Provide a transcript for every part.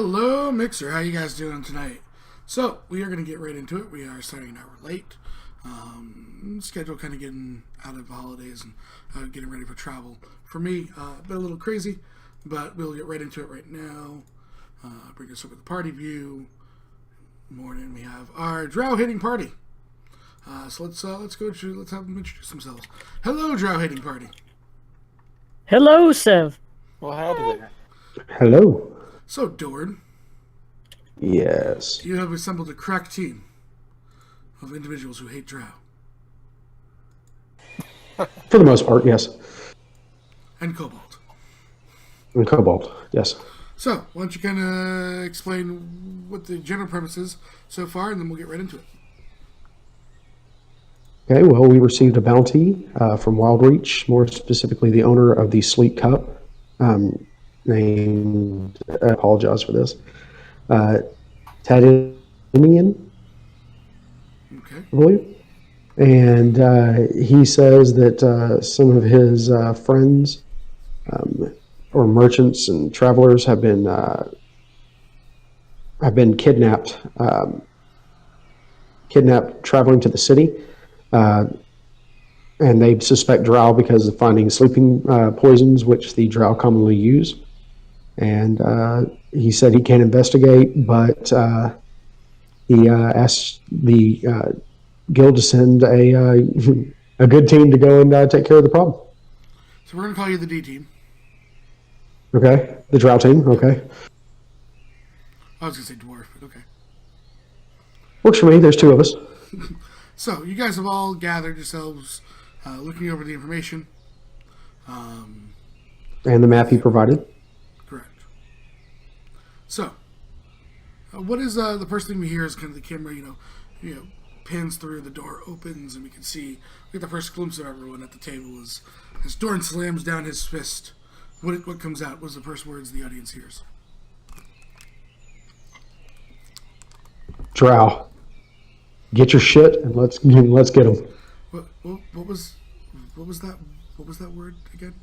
Hello, Mixer. How you guys doing tonight? So, we are going to get right into it. We are starting an hour late. Schedule kind of getting out of the holidays and getting ready for travel. For me, been a little crazy, but we'll get right into it right now. Bring us over the party view. Morning, we have our Drow hitting party. So let's have them introduce themselves. Hello, Drow hitting party. Hello, Sev. Well, howdy there. Hello. So, Dorn, Yes. you have assembled a crack team of individuals who hate Drow. For the most part, yes. And Cobalt. And Cobalt, yes. So, why don't you kind of explain what the general premise is so far, and then we'll get right into it. Okay, well, we received a bounty from Wildreach, more specifically the owner of the Sleep Cup, named, I apologize for this, Tadinian, Okay. I believe. And he says that some of his friends or merchants and travelers have been kidnapped, traveling to the city. And they suspect Drow because of finding sleeping poisons, which the Drow commonly use. And he said he can't investigate, but he asked the guild to send a good team to go and take care of the problem. So we're going to call you the D team. Okay, the Drow team. Okay, I was going to say dwarf, but okay. works for me. There's two of us. So, you guys have all gathered yourselves, looking over the information. And the map he provided. Correct. So, what is the first thing we hear is kind of the camera, pans through, the door opens, and we can see, we get the first glimpse of everyone at the table as Dorn slams down his fist. What comes out? What's the first words the audience hears? Drow, get your shit and let's get them. What was that word again?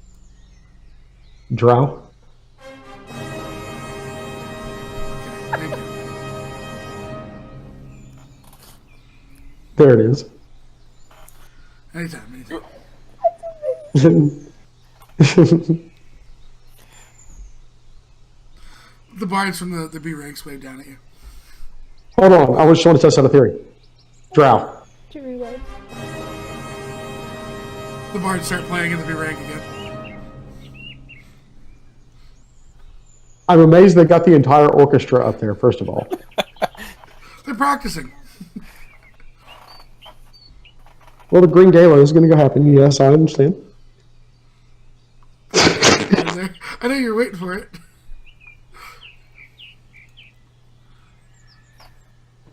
Drow. Okay, thank you. There it is. Anytime. The bards from the B ranks wave down at you. Hold on, I just want to test out a theory. Drow. To reload. The bards start playing in the B rank again. I'm amazed they got the entire orchestra up there, first of all. They're practicing. Well, the Green Gala is going to go happen. Yes, I understand. I know you're waiting for it.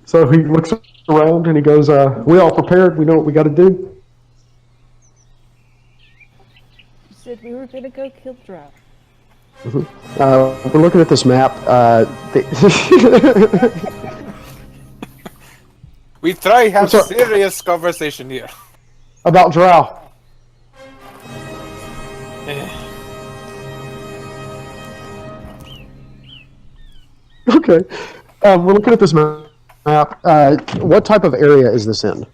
So he looks around and he goes, we all prepared. We know what we got to do. You said we were gonna go kill Drow. We're looking at this map. We try have What's up? serious conversation here. About Drow. Okay. We're looking at this map. What type of area is this in?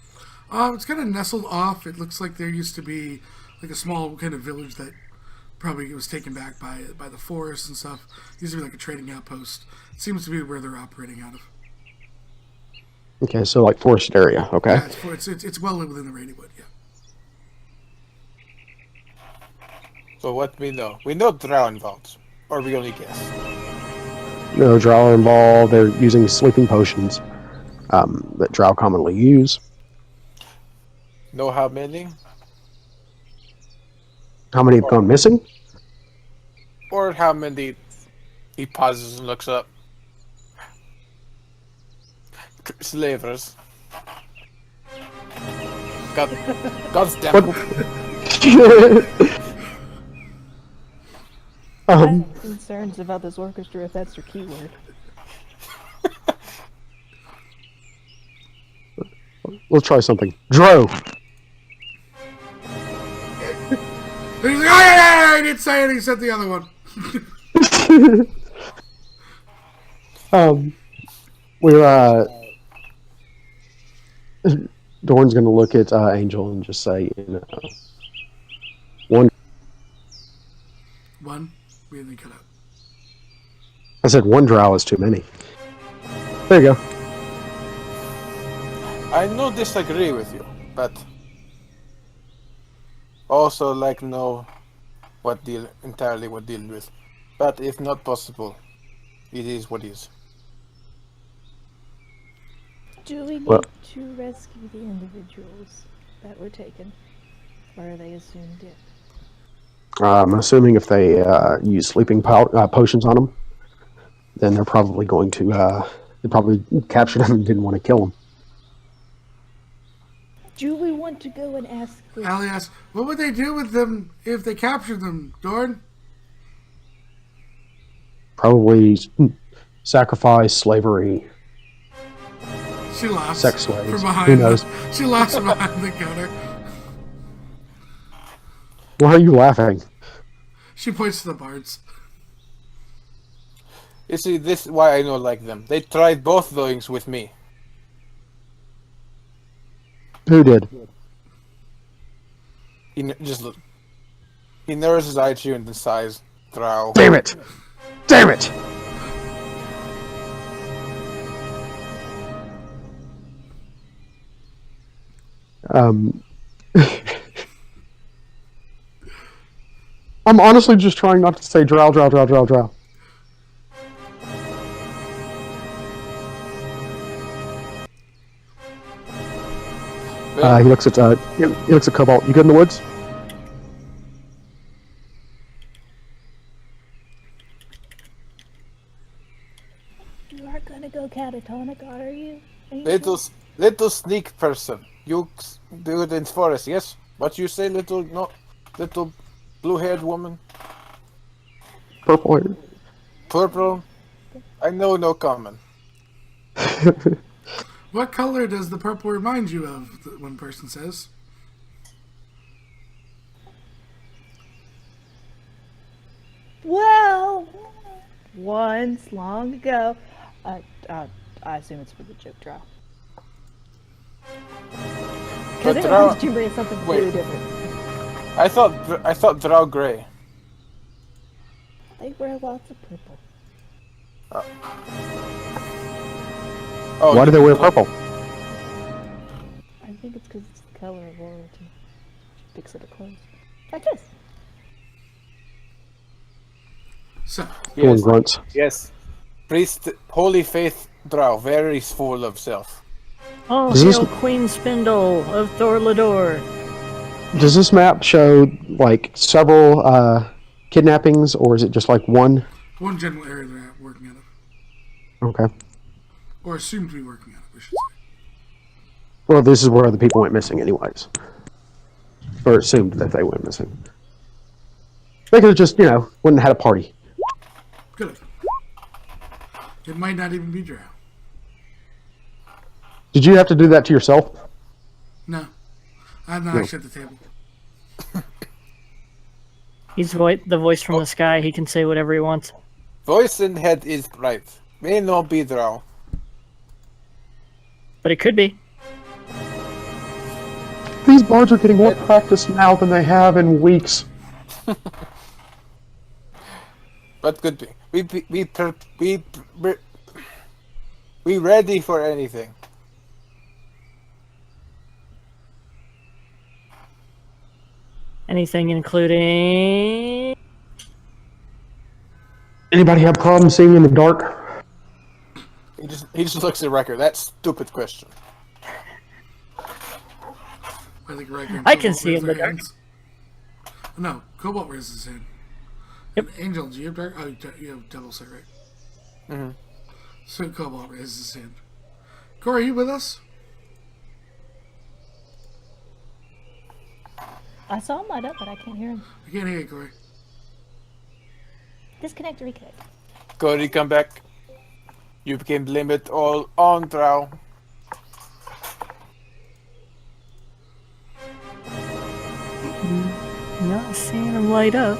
It's kind of nestled off. It looks like there used to be like a small kind of village that probably was taken back by the forest and stuff. Used to be like a trading outpost. It seems to be where they're operating out of. Okay, so like forested area. Okay. Yeah, it's well within the Rainy Wood. Yeah. So what we know Drow involved, or we only guess. No Drow are involved. They're using sleeping potions that Drow commonly use. Know how many, How many have gone missing? or how many? He pauses and looks up. Slavers. God's damn. I have concerns about this orchestra if that's your keyword. Let's try something. Drow. He's like, I didn't say it. He said the other one. We're Dorn's going to look at Angel and just say, one. One. We didn't cut out. I said one drow is too many. There you go. I no disagree with you, but also like know what deal with. But if not possible, it is what is. Do we need Well- to rescue the individuals that were taken? Or are they assumed dead? I'm assuming if they use sleeping potions on them, then they're probably going to. They probably captured them and didn't want to kill them. Do we want to go and ask this? Allie asks, what would they do with them if they captured them, Dorn? Probably sacrifice, slavery, She laughs. sex slaves. From behind Who knows? She laughs from behind the counter. Why are you laughing? She points to the bards. You see, this is why I don't like them. They tried both things with me. Who did? Just look. He nurses at you and then sighs. Drow. Damn it! Damn it! I'm honestly just trying not to say drow. He looks at Cobalt. You good in the woods? You aren't gonna go catatonic, are you? Little sneak person. You do it in forest, yes? What you say, little blue-haired woman? Purple hair. Purple? I know no common. What color does the purple remind you of, one person says? Well, once long ago, I assume it's for the joke drow. Because it Drow- reminds you of something completely wait. different. I thought Drow Grey. They wear lots of purple. Oh, Why do they wear purple? I think it's because it's the color of royalty. She picks up her clothes. Like this. So, Go on, grunts. Yes. Priest, holy faith Drow, very full of self. Oh, Is this- hail Queen Spindle of Thorlador. Does this map show like several kidnappings, or is it just like one? one general area they're working out of. Okay. Or assumed to be working out of, we should say. Well, this is where other people went missing, anyways, or assumed that they went missing. They could have just, went and had a party. Could have. It might not even be Drow. Did you have to do that to yourself? No. I'm not actually at the table. He's the voice from the sky. He can say whatever he wants. Voice in head is right. May not be Drow. But it could be. These bards are getting more practice now than they have in weeks. But could be. We ready for anything. Anything including... Anybody have problems seeing in the dark? He just looks at the record. That stupid question. I think Riker and I can Cobalt see raise in their the dark. hands. No, Cobalt raises his hand. Yep. Angel, do you have dark? Oh, you have double sight, right? Mm-hmm. So Cobalt raises his hand. Corey, are you with us? I saw him light up, but I can't hear him. I can't hear you, Corey. Disconnect, reconnect. Cody, come back. You can blame it all on Drow. Not seeing him light up.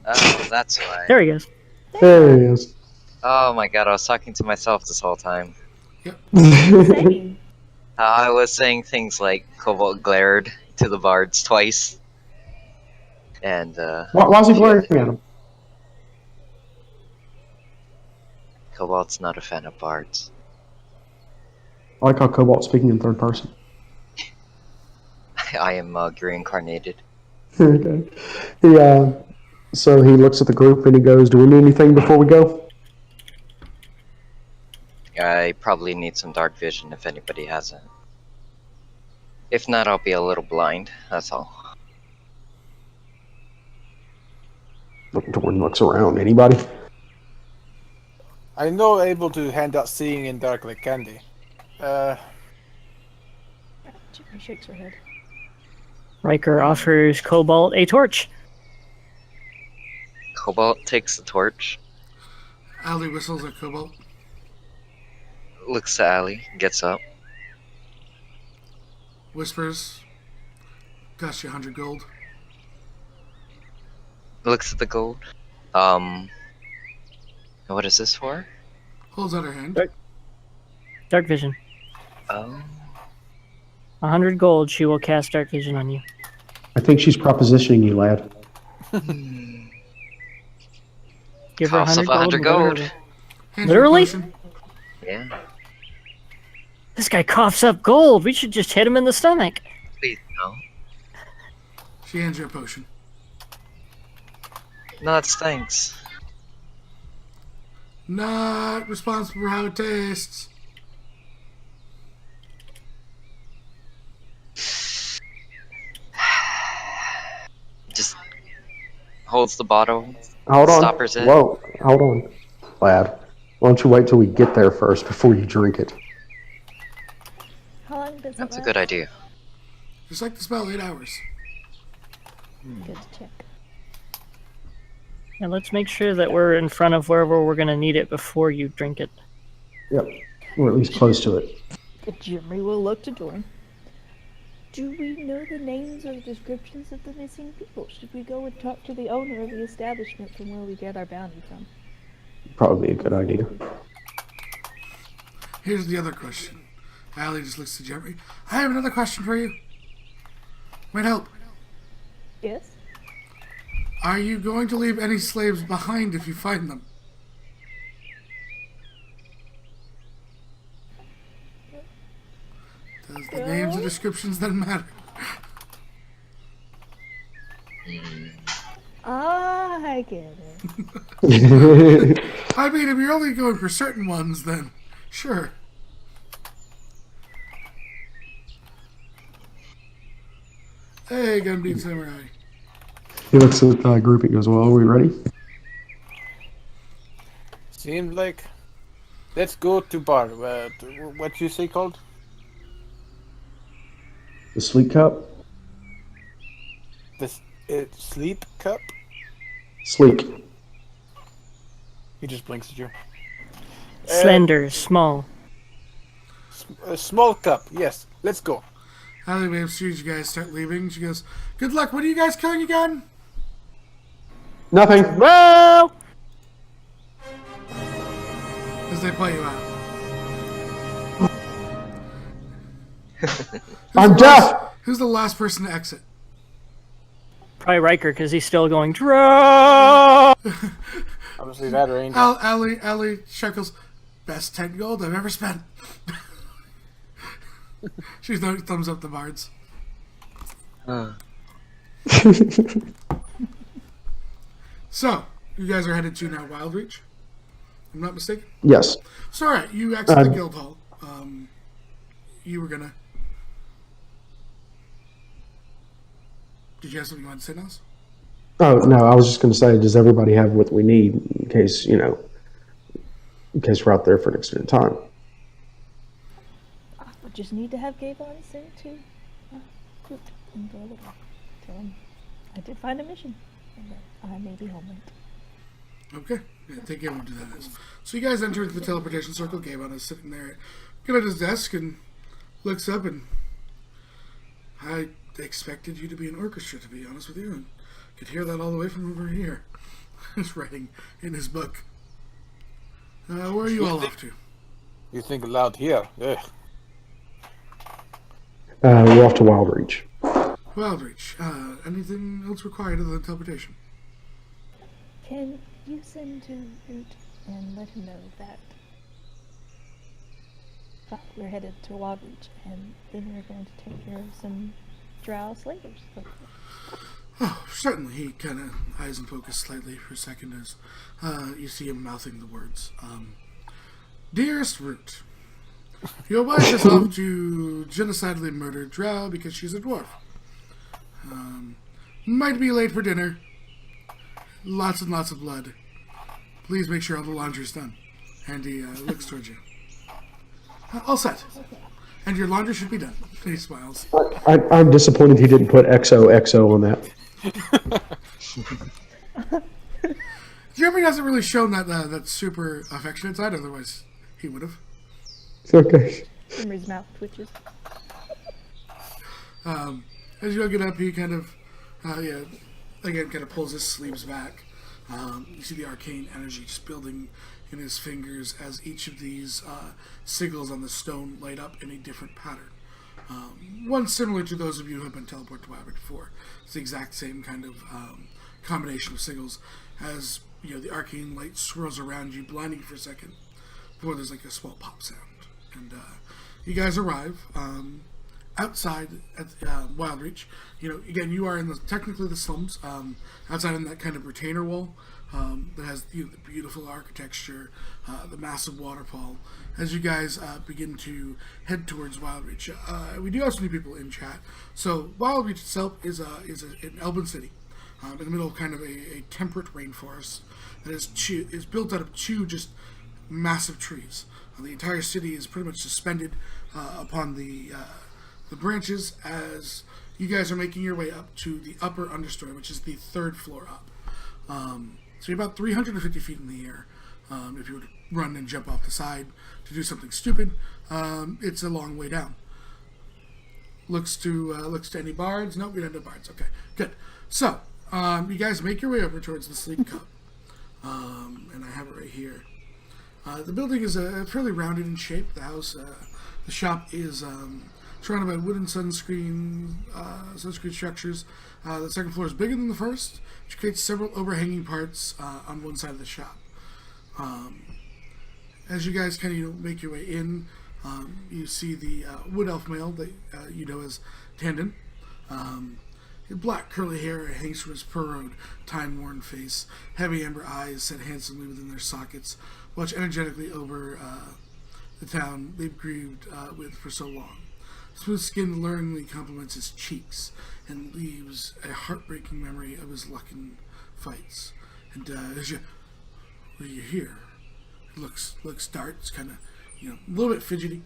Oh, that's why. There he goes. There he is. Oh my god, I was talking to myself this whole time. Same. I was saying things like Cobalt glared to the bards twice. And, Why is he she- glaring at him? Cobalt's not a fan of bards. I like how Cobalt's speaking in third person. I am reincarnated. Okay. So he looks at the group and he goes, "Do we need anything before we go?" I probably need some dark vision if anybody has it. If not, I'll be a little blind, that's all. Dorn looks around. Anybody? I know able to hand out seeing in dark like candy. Jimmy shakes her head. Riker offers Cobalt a torch. Cobalt takes the torch, Allie whistles at Cobalt. looks at Allie, gets up. Whispers. Cost you 100 gold. Looks at the gold. What is this for? Holds out her hand. Dark vision. Oh. 100 gold, she will cast dark vision on you. I think she's propositioning you, lad. Give her Cost of 100 100 gold. gold. Literally. Hands you a Literally? potion. Yeah. This guy coughs up gold. We should just hit him in the stomach. Please, no. She hands you a potion. Nuts, thanks. Not responsible for how it tastes. Just holds the bottle. Hold on. Stoppers it. Whoa. Hold on, lad. Why don't you wait till we get there first before you drink it? How long does it That's a last? good idea. Just like the spell, 8 hours. Good to check. And let's make sure that we're in front of wherever we're going to need it before you drink it. Yep. Or at least close to it. Jimmy will look to Dorn. Do we know the names or descriptions of the missing people? Should we go and talk to the owner of the establishment from where we get our bounty from? Probably a good idea. Here's the other question. Allie just looks to Jeremy. I have another question for you. Might help. Yes? Are you going to leave any slaves behind if you find them? Does the names and descriptions then matter? I get it. I mean, if you're only going for certain ones, then sure. Hey, Gunbeat Samurai. He looks at the group and goes, "Well, are we ready?" Seems like. Let's go to bar. What you say called? The sleep cup? This sleep cup. Sleek. He just blinks at you. Slender, small. A small cup. Yes. Let's go. Allie waves to you as you guys start leaving. She goes, "Good luck. What are you guys killing again?" Nothing. Whoa! As they play you out. I'm deaf! Who's the last person to exit? Probably Riker, because he's still going, Drow! Obviously that range. Allie chuckles. Best 10 gold I've ever spent. She thumbs up the bards. So, you guys are headed to now Wildreach? I'm not mistaken? Yes. So, alright, you exit the guild hall. You were gonna... Did you have something you wanted to say, Nels? Oh, no, I was just going to say, does everybody have what we need in case, in case we're out there for an extended time? We just need to have Gavon sent to group and go along. Tell him I did find a mission, and that I may be homeland. Okay. Yeah, take care of do that is. So you guys enter the teleportation circle. Gavon is sitting there at his desk and looks up and... I expected you to be an orchestra, to be honest with you, and could hear that all the way from over here. He's writing in his book. Where are you all off to? You think loud here? Ugh. We're off to Wildreach. Wildreach. Anything else required other than teleportation? Can you send to Root and let him know that we're headed to Wildreach, and then we're going to take care of some Drow slavers. Oh, certainly. He kind of eyes and focus slightly for a second as you see him mouthing the words. Dearest Root, your wife is off to genocidally murder Drow because she's a dwarf. Might be late for dinner. Lots and lots of blood. Please make sure all the laundry's done. And he looks towards you. All set. And your laundry should be done. He smiles. I'm disappointed he didn't put XOXO on that. Jeremy hasn't really shown that super affectionate side, otherwise he would have. Okay. Henry's mouth twitches. As you all get up, he kind of, again, kind of pulls his sleeves back. You see the arcane energy just building in his fingers as each of these sigils on the stone light up in a different pattern. One similar to those of you who have been teleported to Wildreach before. It's the exact same kind of combination of sigils as the arcane light swirls around you, blinding you for a second before there's like a small pop sound. And you guys arrive outside at Wildreach. Again, you are in technically the slums, outside in that kind of retainer wall that has the beautiful architecture, the massive waterfall. As you guys begin to head towards Wildreach, we do have some new people in chat. So Wildreach itself is an elven city in the middle of kind of a temperate rainforest that is built out of two just massive trees. The entire city is pretty much suspended upon the branches as you guys are making your way up to the upper understory, which is the third floor up. So you're about 350 feet in the air. If you were to run and jump off the side to do something stupid, it's a long way down. Looks to any bards? Nope, we don't have bards. Okay, good. So you guys make your way over towards the Sleep Cup, and I have it right here. The building is fairly rounded in shape. The shop is surrounded by wooden sunscreen structures. The second floor is bigger than the first, which creates several overhanging parts on one side of the shop. As you guys kind of make your way in, you see the wood elf male that you know as Tandon. His black curly hair hangs from his furrowed, time-worn face. Heavy amber eyes set handsomely within their sockets, watch energetically over the town they've grieved with for so long. Smooth skin alluringly complements his cheeks and leaves a heartbreaking memory of his luck in fights. And as you hear, it looks darts, kind of, a little bit fidgety.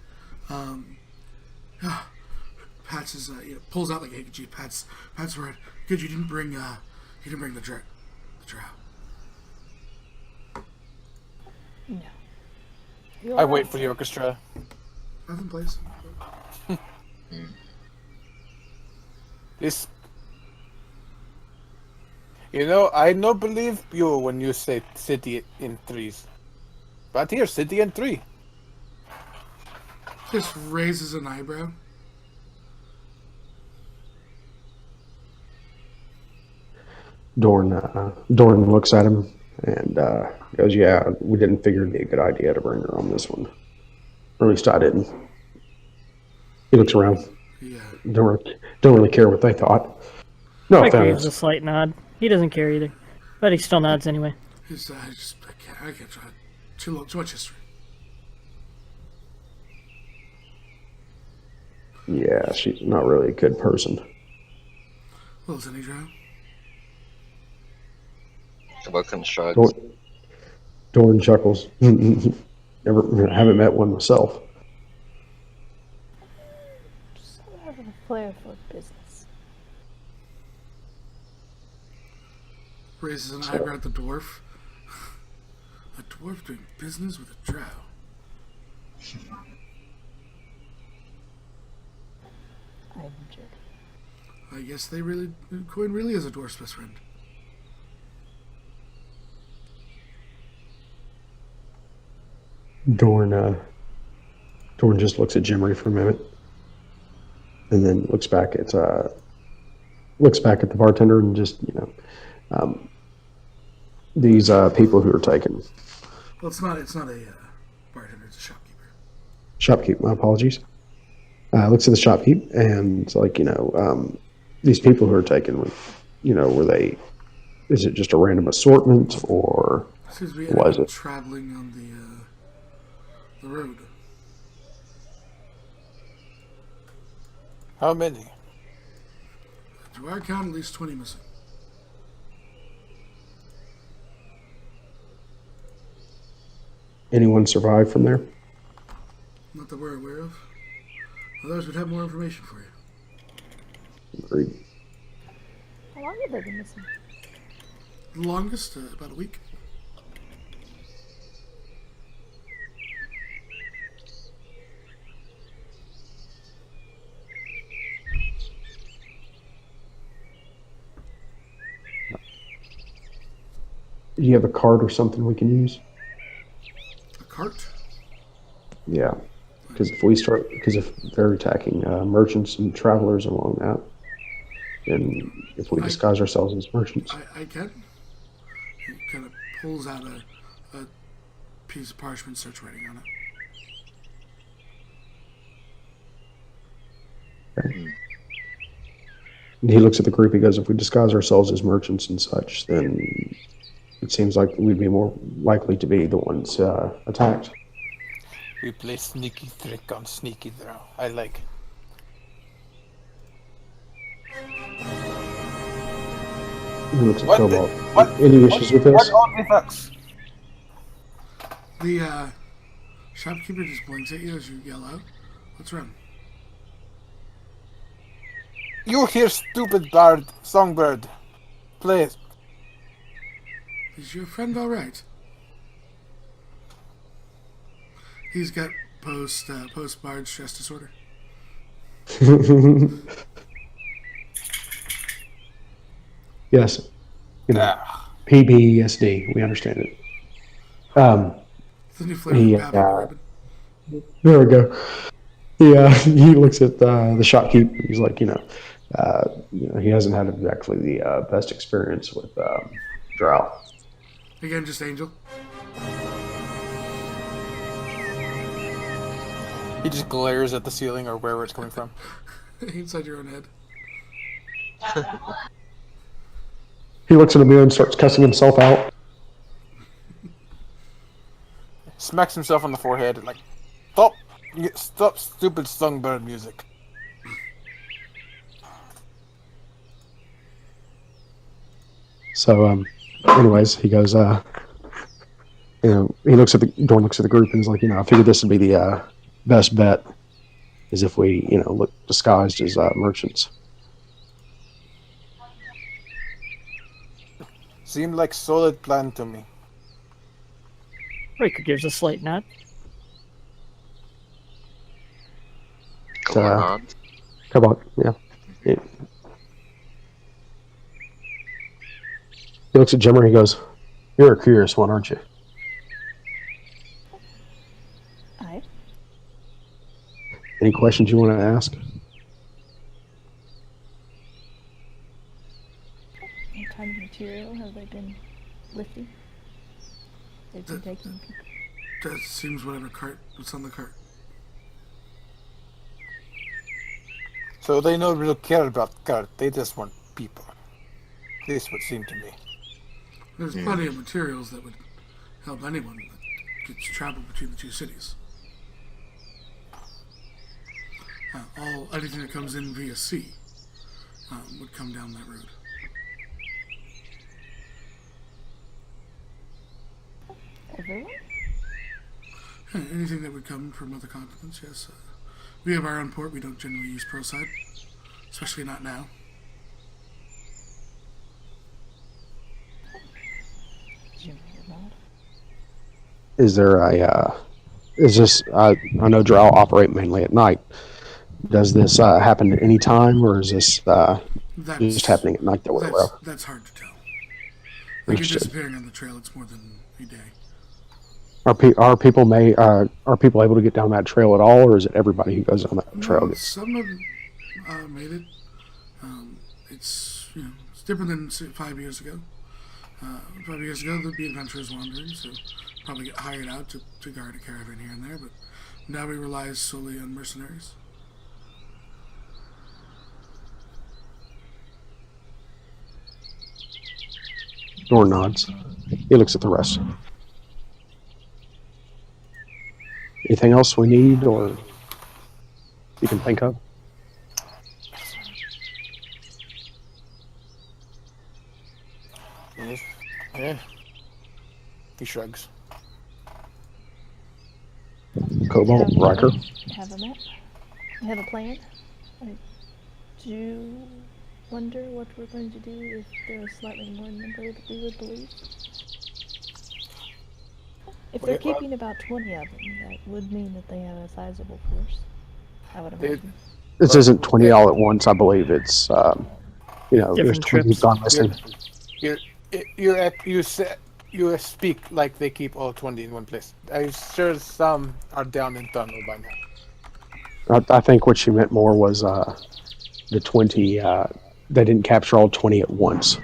Pats his, pulls out like a handkerchief. Pats word. Good, you didn't bring the drow. No. I wait for the orchestra. Nothing, please. This, I no believe you when you say city in threes. But here, city in three. Just raises an eyebrow. Dorn looks at him and goes, "Yeah, we didn't figure it'd be a good idea to bring her on this one. Or at least I didn't." He looks around. Yeah. Don't really care what they thought. No Riker gives offense. a slight nod. He doesn't care either, but he still nods anyway. I can't try. Too much history. Yeah, she's not really a good person. Well, is any drow? Welcome shrugs. Dorn chuckles. Haven't met one myself. Just having a flair for business. Raises an eyebrow at the dwarf. A dwarf doing business with a drow. I'm joking. I guess Coin really is a dwarf's best friend. Dorn just looks at Jimmy for a minute, and then looks back at the bartender and just these people who are taken. Well, it's not a bartender. It's a shopkeeper. Shopkeep. My apologies. Looks at the shopkeep and it's like these people who are taken. Were they? Is it just a random assortment or was it traveling on the road? How many? Do I count at least 20 missing? Anyone survive from there? Not that we're aware of. Otherwise, we'd have more information for you. Agreed. How long have they been missing? The longest, about a week. Do you have a cart or something we can use? A cart? Yeah, because if they're attacking merchants and travelers along that, then if we disguise ourselves as merchants, I can. He kind of pulls out a piece of parchment, starts writing on it. okay. And he looks at the group. He goes, "If we disguise ourselves as merchants and such, then it seems like we'd be more likely to be the ones attacked." We play sneaky trick on sneaky Drow. I like. He looks at What Cobalt. what? Any issues with this? What artifacts? The shopkeeper just blinks at you as you yell out. What's wrong? You hear stupid bard, songbird. Play it. Is your friend all right? He's got post-bard stress disorder. Yes. PBSD. We understand it. It's a new flavor of ribbon. There we go. He looks at the shopkeep. He's like, he hasn't had exactly the best experience with Drow. Again, just Angel. He just glares at the ceiling or wherever it's coming from. Inside your own head. He looks in the mirror and starts cussing himself out. Smacks himself on the forehead like, stop stupid songbird music. So, anyways, he goes, he looks at the group and is like, I figured this would be the best bet, is if we, look disguised as merchants. Seemed like solid plan to me. Riker gives a slight nod. Go on. Come on, yeah. He looks at Jimmer and he goes, "You're a curious one, aren't you?" Aye. Any questions you want to ask? What kind of material have they been lifting? They've been taking people. That seems what's on the cart. So they don't really care about cart, they just want people. This would seem to me. There's plenty of materials that would help anyone that gets travel between the two cities. Anything that comes in via sea would come down that road. Everyone? Anything that would come from other continents, yes. We have our own port. We don't generally use pearlside, especially not now. Is there I know Drow operate mainly at night. Does this happen at any time, or is this just happening at night that we're aware of? That's hard to tell. Like you're disappearing on the trail, it's more than a day. Are people able to get down that trail at all, or is it everybody who goes on that trail? No, some of them made it. It's it's different than 5 years ago. 5 years ago, there'd be adventurers wandering, so probably get hired out to guard a caravan here and there. But now we rely solely on mercenaries. Dorn nods. He looks at the rest. Anything else we need, or you can think of? Yeah. He shrugs. Cobalt, Riker. Have a map. Have a plan. I do wonder what we're going to do if there are slightly more number that we would believe. If they're keeping about 20 of them, that would mean that they have a sizable force. I would imagine. This isn't 20 all at once, I believe. It's, there's Different 20 trips. gone missing. You speak like they keep all 20 in one place. I'm sure some are down in tunnel by now. I think what she meant more was the 20. They didn't capture all 20 at once.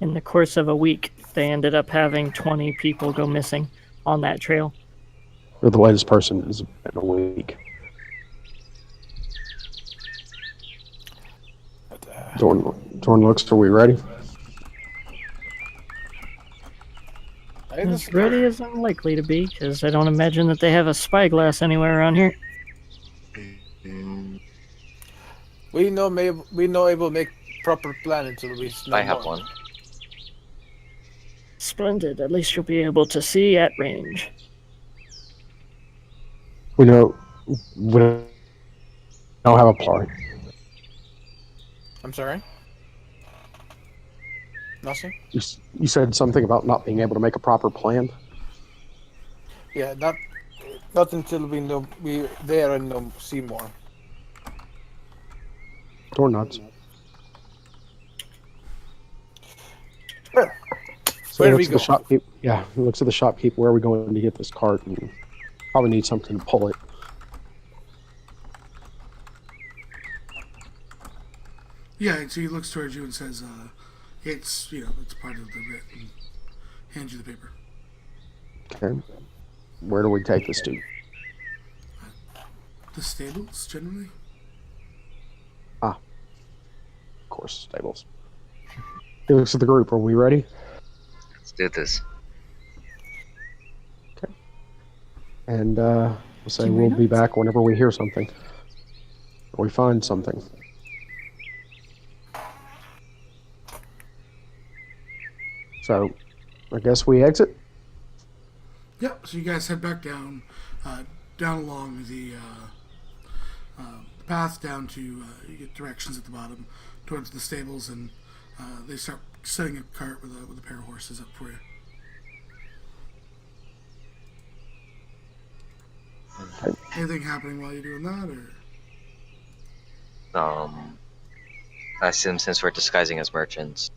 In the course of a week, they ended up having 20 people go missing on that trail. Or the latest person is in a week. Dorn looks. Are we ready? As ready as I'm likely to be, because I don't imagine that they have a spyglass anywhere around here. We know able to make proper plan until we know I have more. one. Splendid. At least you'll be able to see at range. We don't have a plan. I'm sorry? Nothing? You said something about not being able to make a proper plan. Yeah, not until we know we there and know see more. Dorn nods. Well, So where he do looks we at go? the shopkeep. Yeah, he looks at the shopkeep. Where are we going to get this cart? And probably need something to pull it. Yeah, and so he looks towards you and says, it's part of the writ, and hands you the paper. Okay. Where do we take this to? The stables, generally? Of course, stables. He looks at the group. Are we ready? Let's do this. Okay. And we'll say Can we we'll be not? back whenever we hear something. Or we find something. So, I guess we exit? Yep, so you guys head back down along the path down to, you get directions at the bottom towards the stables, and they start setting a cart with a pair of horses up for you. Okay. Anything happening while you're doing that, or? I assume since we're disguising as merchants,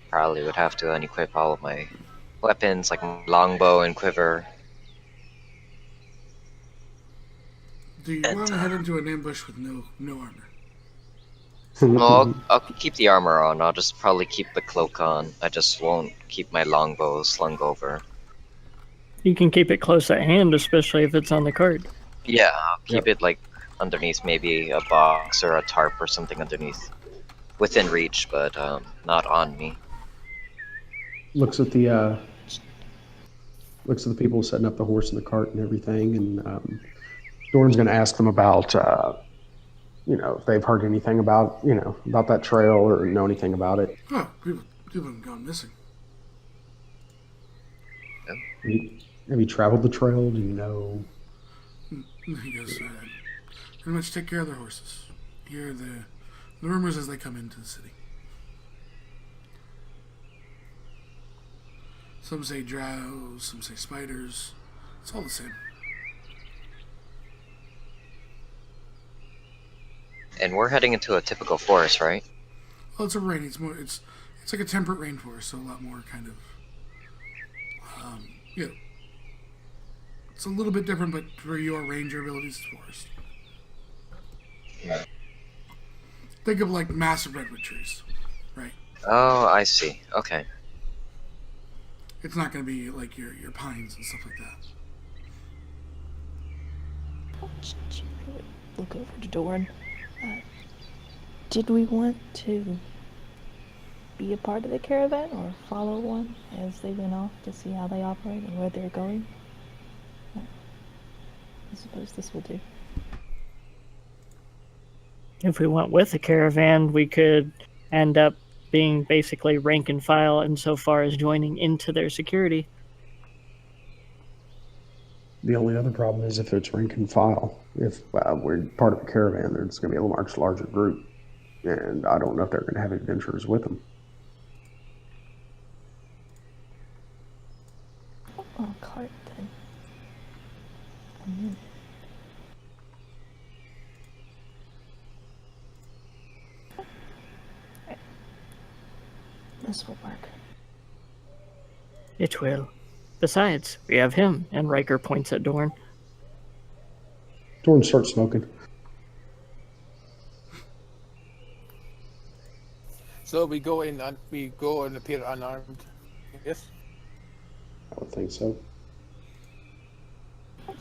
probably would have to unequip all of my weapons, like my longbow and quiver. Do you And, want to head into an ambush with no armor? Well, I'll keep the armor on. I'll just probably keep the cloak on. I just won't keep my longbow slung over. You can keep it close at hand, especially if it's on the card. Yeah, I'll keep it like underneath maybe a box or a tarp or something underneath. Within reach, but not on me. Looks at the people setting up the horse and the cart and everything, and Dorn's going to ask them about, if they've heard anything about, about that trail or know anything about it. Oh, people have gone missing. Have you traveled the trail? Do you know? He goes, pretty much take care of their horses. Hear the rumors as they come into the city. Some say drow, some say spiders. It's all the same. And we're heading into a typical forest, right? Well, it's a rainy. It's it's like a temperate rainforest, so a lot more kind of, you know, it's a little bit different, but for your ranger abilities, it's forest. Think of like massive redwood trees, right? Oh, I see. Okay. It's not going to be like your pines and stuff like that. Look over to Doran. Did we want to be a part of the caravan or follow one as they went off to see how they operate and where they're going? I suppose this will do. If we went with the caravan, we could end up being basically rank and file insofar as joining into their security. The only other problem is if it's rank and file. If we're part of a caravan, there's going to be a much larger group. And I don't know if they're going to have adventurers with them. Oh, cart then. Mm-hmm. This will work. It will. Besides, we have him, and Riker points at Dorn. Dorn starts smoking. So we go in and appear unarmed. Yes. I would think so.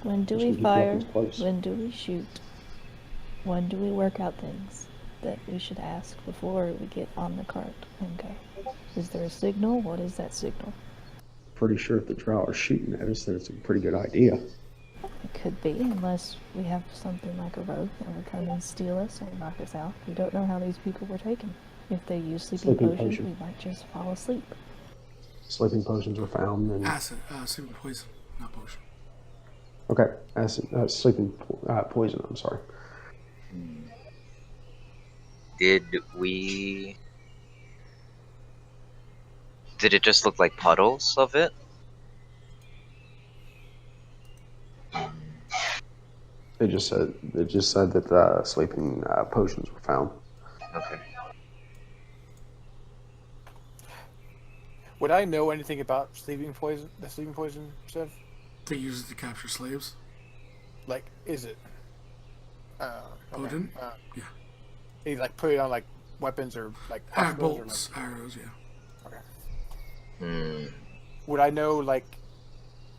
When do Just we keep fire? weapons close. When do we shoot? When do we work out things that we should ask before we get on the cart and go? Is there a signal? What is that signal? Pretty sure if the Drow are shooting at us, that's a pretty good idea. It could be, unless we have something like a rogue that would come and steal us or knock us out. We don't know how these people were taken. If they use sleeping potions, we might just fall asleep. Sleeping potions were found. And Acid, sleeping poison, not potion. okay, acid, sleeping poison. I'm sorry. Did it just look like puddles of it? It just said that sleeping potions were found. Okay. Would I know anything about sleeping poison? The sleeping poison stuff? They use it to capture slaves. Like, is it? Potent? Yeah. They like put it on like weapons or like crossbows or, Bolts, like, arrows, yeah. okay. Would I know like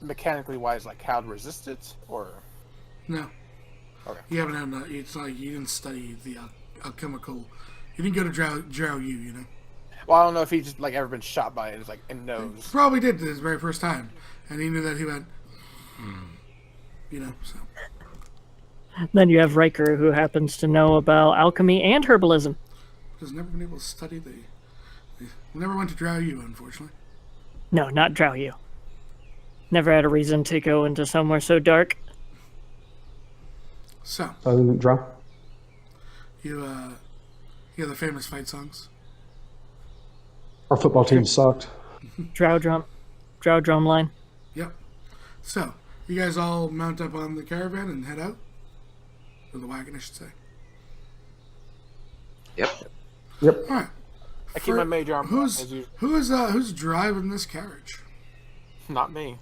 mechanically wise like how to resist it or? No. Okay. You haven't had enough. It's like you didn't study the alchemical. You didn't go to Drow U, you know. Well, I don't know if he's just like ever been shot by it. It's like and knows. Probably did his very first time, and he knew that he went. You know, so. Then you have Riker, who happens to know about alchemy and herbalism. Has never been able to study the never went to Drow U, unfortunately. No, not Drow you. Never had a reason to go into somewhere so dark. So, Other than Drow? you have the famous fight songs. Our football team sucked. Drow drum line. Yep. So, you guys all mount up on the caravan and head out? Or the wagon, I should say. Yep. Yep. Alright. I keep my major arm. Who's driving this carriage? Not me.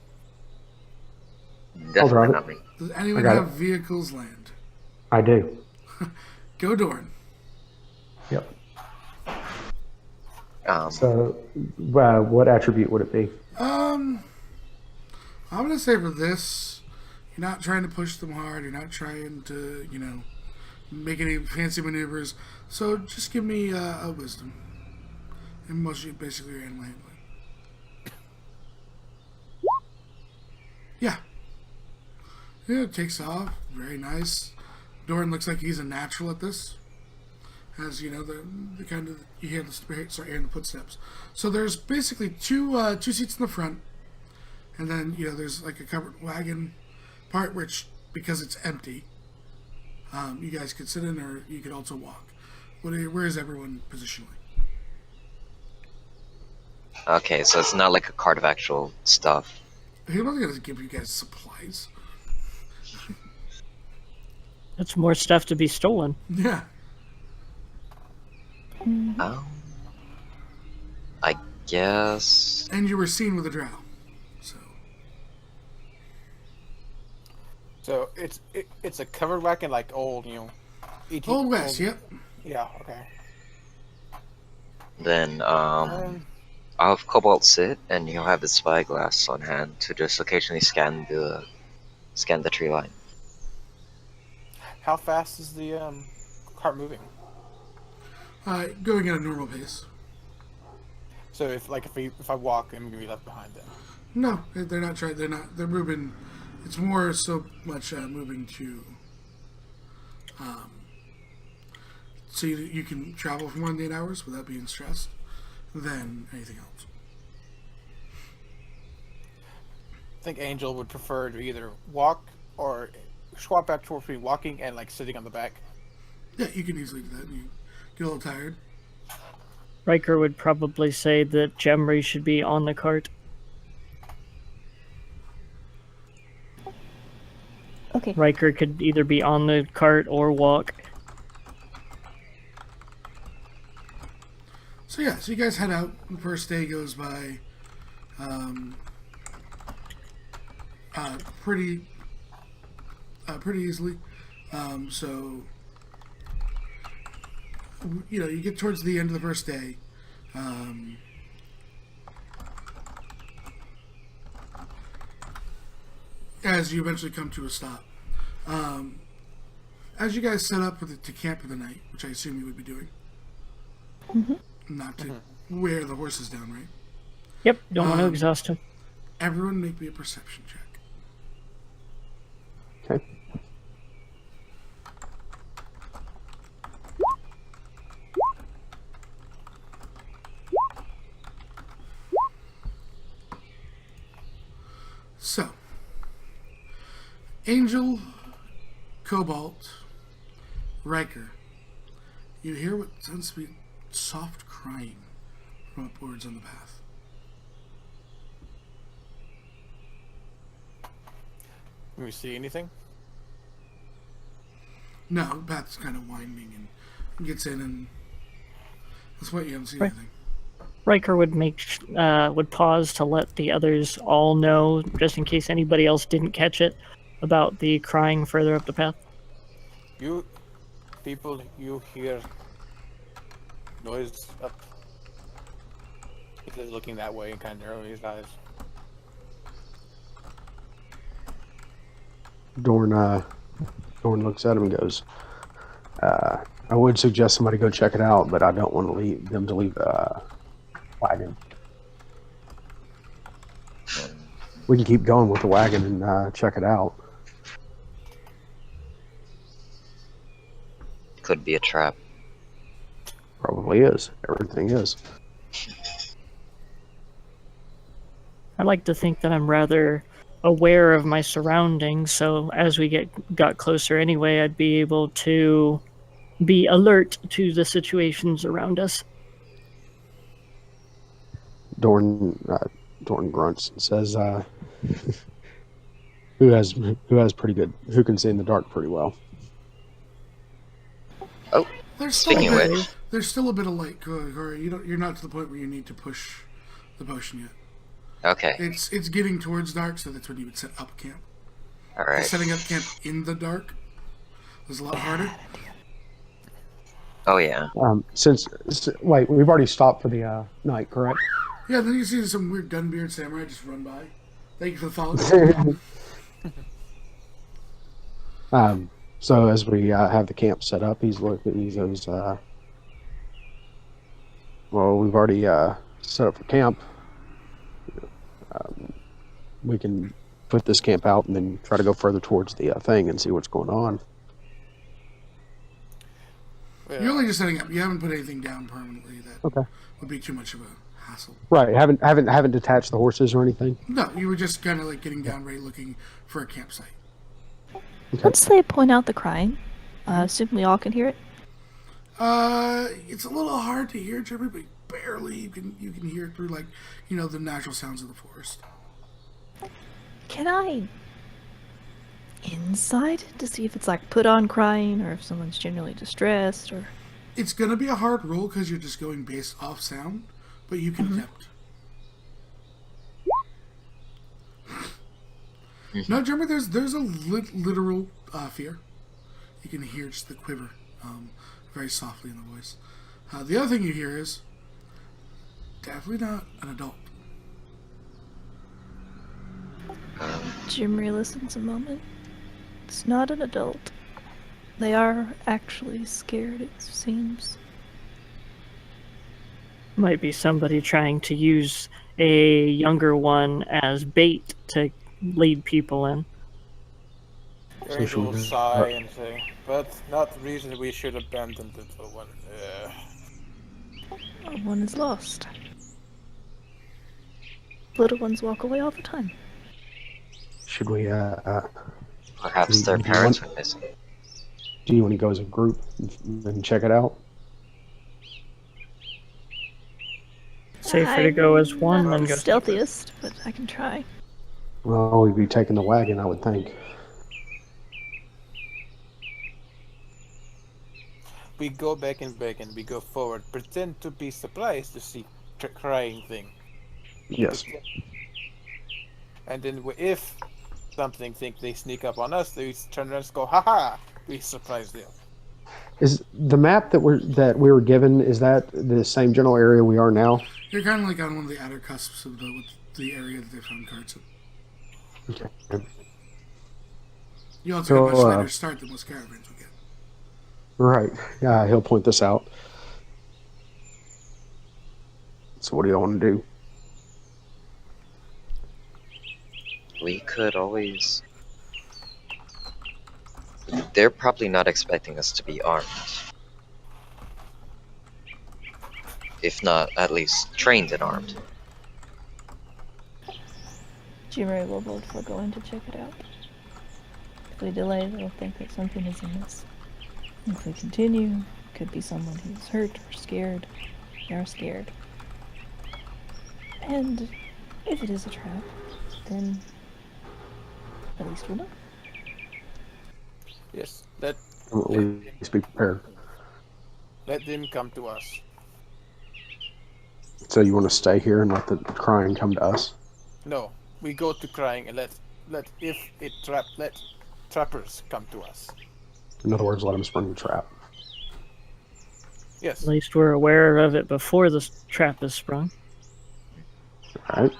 I'll drive Definitely it. not me. Does anyone I got have it. vehicles land? I do. Go Dorn. Yep. So, What attribute would it be? I'm gonna say for this, you're not trying to push them hard. You're not trying to, make any fancy maneuvers. So just give me a wisdom, and mostly basically your animal handling. Yeah. Yeah, it takes off. Very nice. Doran looks like he's a natural at this. As the kind of you hear the footsteps. So there's basically two seats in the front, and then there's like a covered wagon part, which because it's empty, you guys could sit in, or you could also walk. Where is everyone positionally? okay, so it's not like a cart of actual stuff. He wasn't gonna give you guys supplies. That's more stuff to be stolen. Yeah. Oh. guess. And you were seen with a drow. So it's a covered wagon, like old, Old West, yep. Yeah. Okay. Then I'll have Cobalt sit, and he'll have his spyglass on hand to just occasionally scan the tree line. How fast is the cart moving? Going at a normal pace. So if I walk, I'm gonna be left behind then. No, they're not trying. They're moving. It's more so much moving to, so you can travel for more than 8 hours without being stressed than anything else. I think Angel would prefer to either walk or swap back towards between walking and like sitting on the back. Yeah, you can easily do that. You get a little tired. Riker would probably say that Gemry should be on the cart. Okay. Riker could either be on the cart or walk. So yeah, so you guys head out. The first day goes by pretty easily. So you get towards the end of the first day. As you eventually come to a stop. As you guys set up to camp for the night, which I assume you would be doing. Mm-hmm. Not to wear the horses down, right? Yep, don't want to exhaust him. Everyone make me a perception check. Okay. So, Angel, Cobalt, Riker, you hear what sounds to be soft crying from upwards on the path. Can we see anything? No, the path's kind of winding and gets in, and that's why you haven't seen Right. anything. Riker would pause to let the others all know, just in case anybody else didn't catch it, about the crying further up the path. You people, you hear noise up. He's looking that way and kind of narrowing his eyes. Dorn looks at him and goes, I would suggest somebody go check it out, but I don't want to leave the wagon. We can keep going with the wagon and check it out. Could be a trap. Probably is. Everything is. I like to think that I'm rather aware of my surroundings, so as we got closer anyway, I'd be able to be alert to the situations around us. Dorn grunts and says, who can see in the dark pretty well. Oh, There's still speaking of which, there's still a bit of light, Corey. You're not to the point where you need to push the potion yet. okay, It's getting towards dark, so that's when you would set up camp. all right. Setting up camp in the dark is a lot harder. Oh yeah, Wait, we've already stopped for the night, correct? Yeah, then you see some weird gunbeard samurai just run by. Thank you for the follow. So as we have the camp set up, he goes, well, we've already set up for camp. We can put this camp out and then try to go further towards the thing and see what's going on. You're only just setting up. You haven't put anything down permanently that would be too much of a hassle. Right. Haven't detached the horses or anything. No, you were just kind of like getting down, right, looking for a campsite. Okay. Once they point out the crying, assume we all can hear it. It's a little hard to hear, Jeffrey, but barely. You can hear it through the natural sounds of the forest. Can I inside to see if it's like put on crying or if someone's genuinely distressed or? It's gonna be a hard roll because you're just going based off sound, but you can attempt. No, Jeremy, there's a literal fear. You can hear just the quiver, very softly in the voice. The other thing you hear is definitely not an adult. Jimry listens a moment. It's not an adult. They are actually scared, it seems. Might be somebody trying to use a younger one as bait to lead people in. Granger will sigh and say, but not the reason we should abandon the little one. One is lost. Little ones walk away all the time. Should we, Perhaps their do you parents want- were missing. do you want to go as a group and check it out? Safer to go as one I'm than not go the stealthiest, but I can try. Well, we'd be taking the wagon, I would think. We go back and we go forward. Pretend to be surprised to see crying thing. Yes. And then if something think they sneak up on us, they turn around and go, haha, we surprised them. Is the map that we were given, is that the same general area we are now? You're kind of like on one of the outer cusps of the area that they found cards in. Okay. You also got a much So, later start than most caravans will get. Right. Yeah, he'll point this out. So what do y'all want to do? We could always. They're probably not expecting us to be armed. If not, at least trained and armed. Jimry will vote for going to check it out. If we delay, they'll think that something is amiss. If we continue, it could be someone who's hurt or scared. They are scared. And if it is a trap, then at least we'll know. Yes, let At least be prepared. them come to us. So you want to stay here and let the crying come to us? No, we go to crying and let trappers come to us. In other words, let them spring the trap. Yes. At least we're aware of it before the trap is sprung. All right.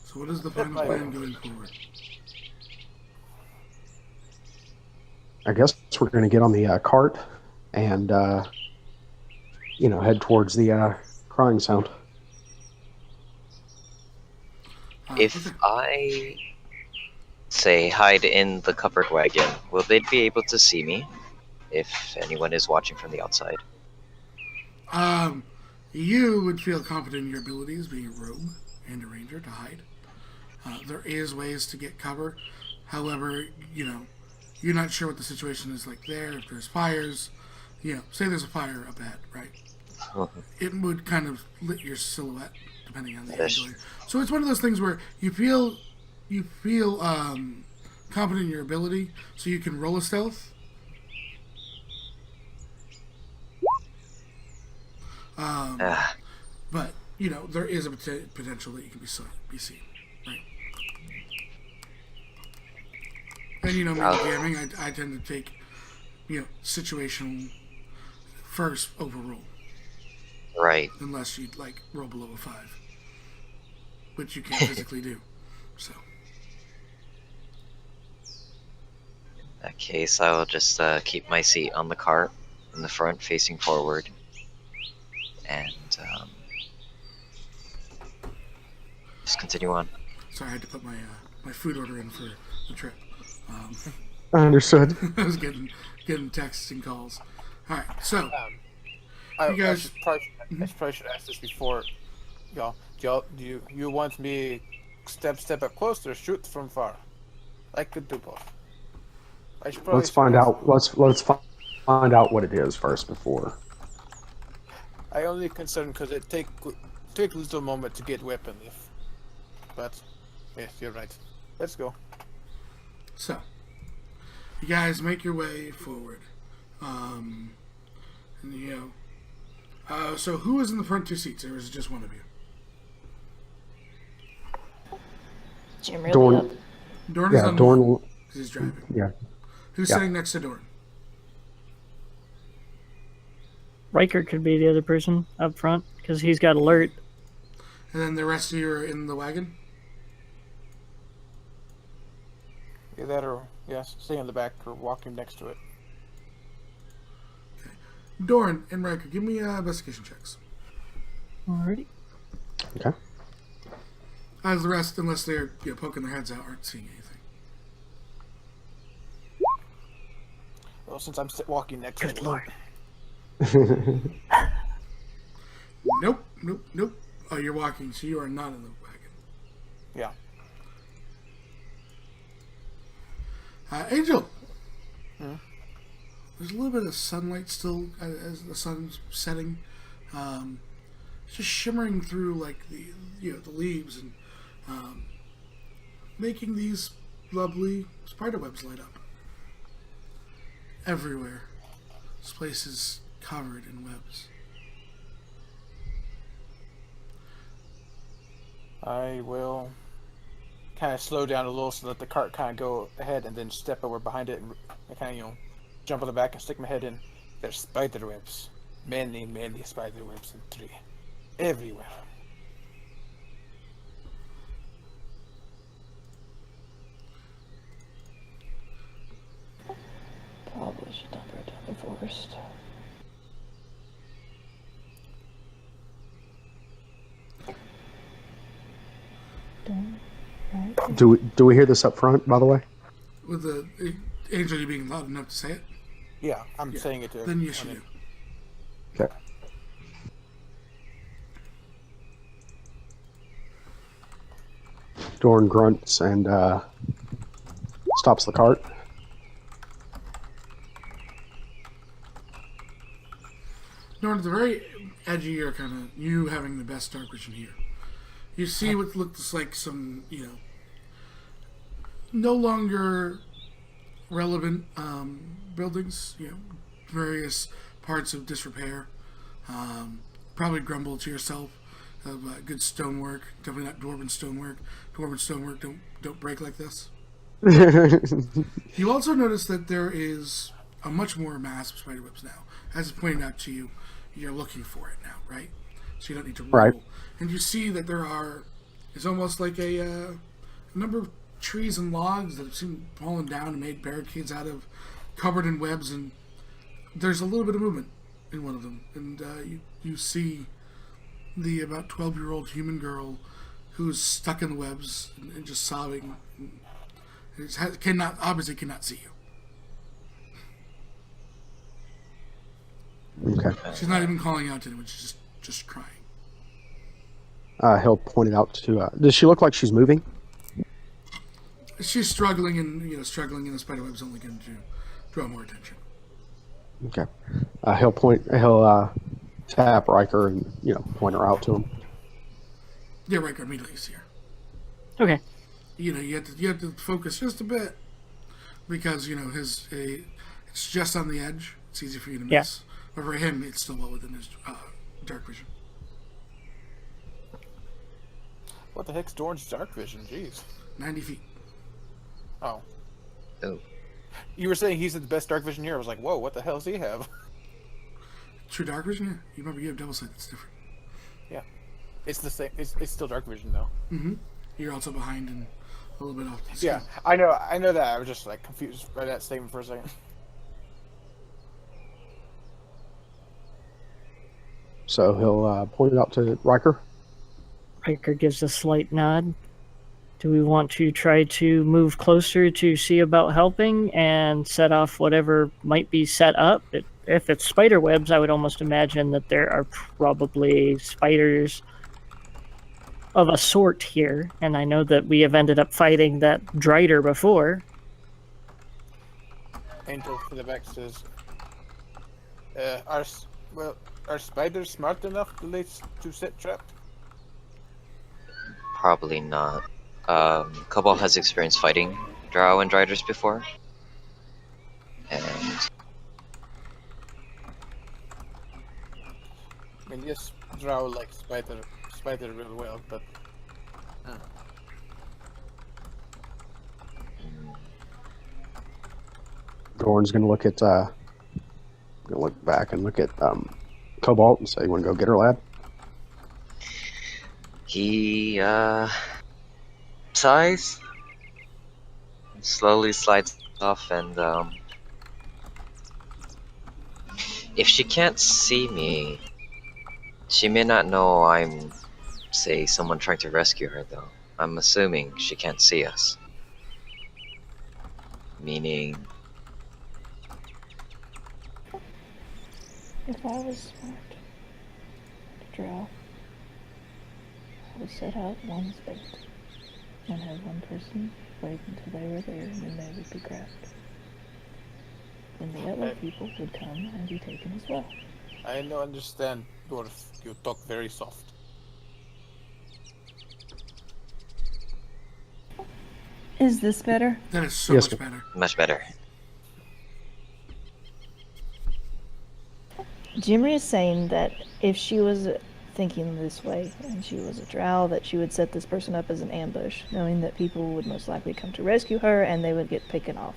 So what is the final plan going forward? I guess we're going to get on the cart and, head towards the crying sound. If I say hide in the covered wagon, will they be able to see me? If anyone is watching from the outside. You would feel confident in your abilities being a rogue and a ranger to hide. There is ways to get cover. However, you're not sure what the situation is like there. If there's fires, say there's a fire up ahead, right? It would kind of lit your silhouette depending on the angle. So it's one of those things where you feel confident in your ability, so you can roll a stealth. But there is a potential that you can be seen, right? And me gaming, I tend to take situational first overrule. Right. Unless you'd roll below a 5, which you can't physically do. So. In that case, I will just keep my seat on the cart in the front, facing forward, and just continue on. Sorry, I had to put my food order in for the trip. I understood. I was getting texts and calls. All right, so I guys, probably should ask this before. Do you want me step up close or shoot from far? I could do both. Let's find out. Let's find out what it is first before. I only concerned because it take a little moment to get weapon. But yes, you're right. Let's go. So you guys make your way forward. So who is in the front 2 seats, or is it just one of you? Jim really up. Dorn is Yeah, on Dorn. one, 'cause he's driving. Yeah. Who's Yeah. sitting next to Dorn? Riker could be the other person up front because he's got alert. And then the rest of you are in the wagon? Either that or, yes, stay in the back or walking next to it. Dorn and Riker, give me investigation checks. Alrighty. Okay. As the rest, unless they're poking their heads out, aren't seeing anything. Well, since I'm walking next to it. Good lord. Nope, nope, nope. Oh, you're walking, so you are not in the wagon. Yeah. Angel! Hmm? There's a little bit of sunlight still as the sun's setting. It's just shimmering through like the leaves and making these lovely spider webs light up. Everywhere. This place is covered in webs. I will kind of slow down a little so that the cart kind of go ahead and then step over behind it and kind of, jump on the back and stick my head in. There's spider webs. Many, many spider webs in the tree. Everywhere. Probably should not go down the forest. Don't. Right. Do we hear this up front, by the way? With the Angel, you being loud enough to say it? Yeah, I'm saying it to Then yes, you do. Okay. Dorn grunts and stops the cart. Dorn, at the very edge of your kind of you having the best dark vision here. You see what looks like some, no longer relevant buildings, various parts of disrepair. Probably grumble to yourself of good stonework. Definitely not dwarven stonework. Dwarven stonework don't break like this. You also notice that there is a much more mass of spiderwebs now. As it's pointed out to you, you're looking for it now, right? So you don't need to roll. Right. And you see that it's almost like a number of trees and logs that have seemed fallen down and made barricades out of, covered in webs, and there's a little bit of movement in one of them. And you see the about 12-year-old human girl who's stuck in the webs and just sobbing. And obviously cannot see you. Okay. She's not even calling out to anyone. She's just crying. He'll point it out to. Does she look like she's moving? She's struggling, and struggling in the spider web's only going to draw more attention. Okay. He'll tap Riker and point her out to him. Yeah, Riker immediately sees her. Okay. You have to focus just a bit because it's just on the edge. It's easy for you to miss. Yeah. But for him, it's still well within his dark vision. What the heck's Dorn's dark vision? Jeez. 90 feet. Oh. Oh. You were saying he's the best dark vision here. I was like, whoa, what the hell does he have? True dark vision? Yeah. You remember you have double sight. It's different. Yeah. It's the same. It's still dark vision, though. Mm-hmm. You're also behind and a little bit off the Yeah, scale. I know that. I was just confused by that statement for a second. So he'll point it out to Riker. Riker gives a slight nod. Do we want to try to move closer to see about helping and set off whatever might be set up? If it's spider webs, I would almost imagine that there are probably spiders of a sort here. And I know that we have ended up fighting that Drider before. Angel for the back says, are spiders smart enough to set traps? Probably not. Cobalt has experienced fighting Drow and Driders before. And I mean, yes, Drow like spider real well, but Dorn's gonna look at gonna look back and look at Cobalt and say, "You want to go get her, lad?" He sighs, slowly slides off, and if she can't see me, she may not know I'm, say, someone trying to rescue her, though. I'm assuming she can't see us. Meaning, If I was smart, Drow, I would set out one bait and have one person wait until they were there, and then they would be grabbed. Then the other people would come and be taken as well. I don't understand, Dwarf. You talk very soft. Is this better? That is so Yes, much better. much better. Jimmy is saying that if she was thinking this way and she was a drow, that she would set this person up as an ambush, knowing that people would most likely come to rescue her and they would get taken off.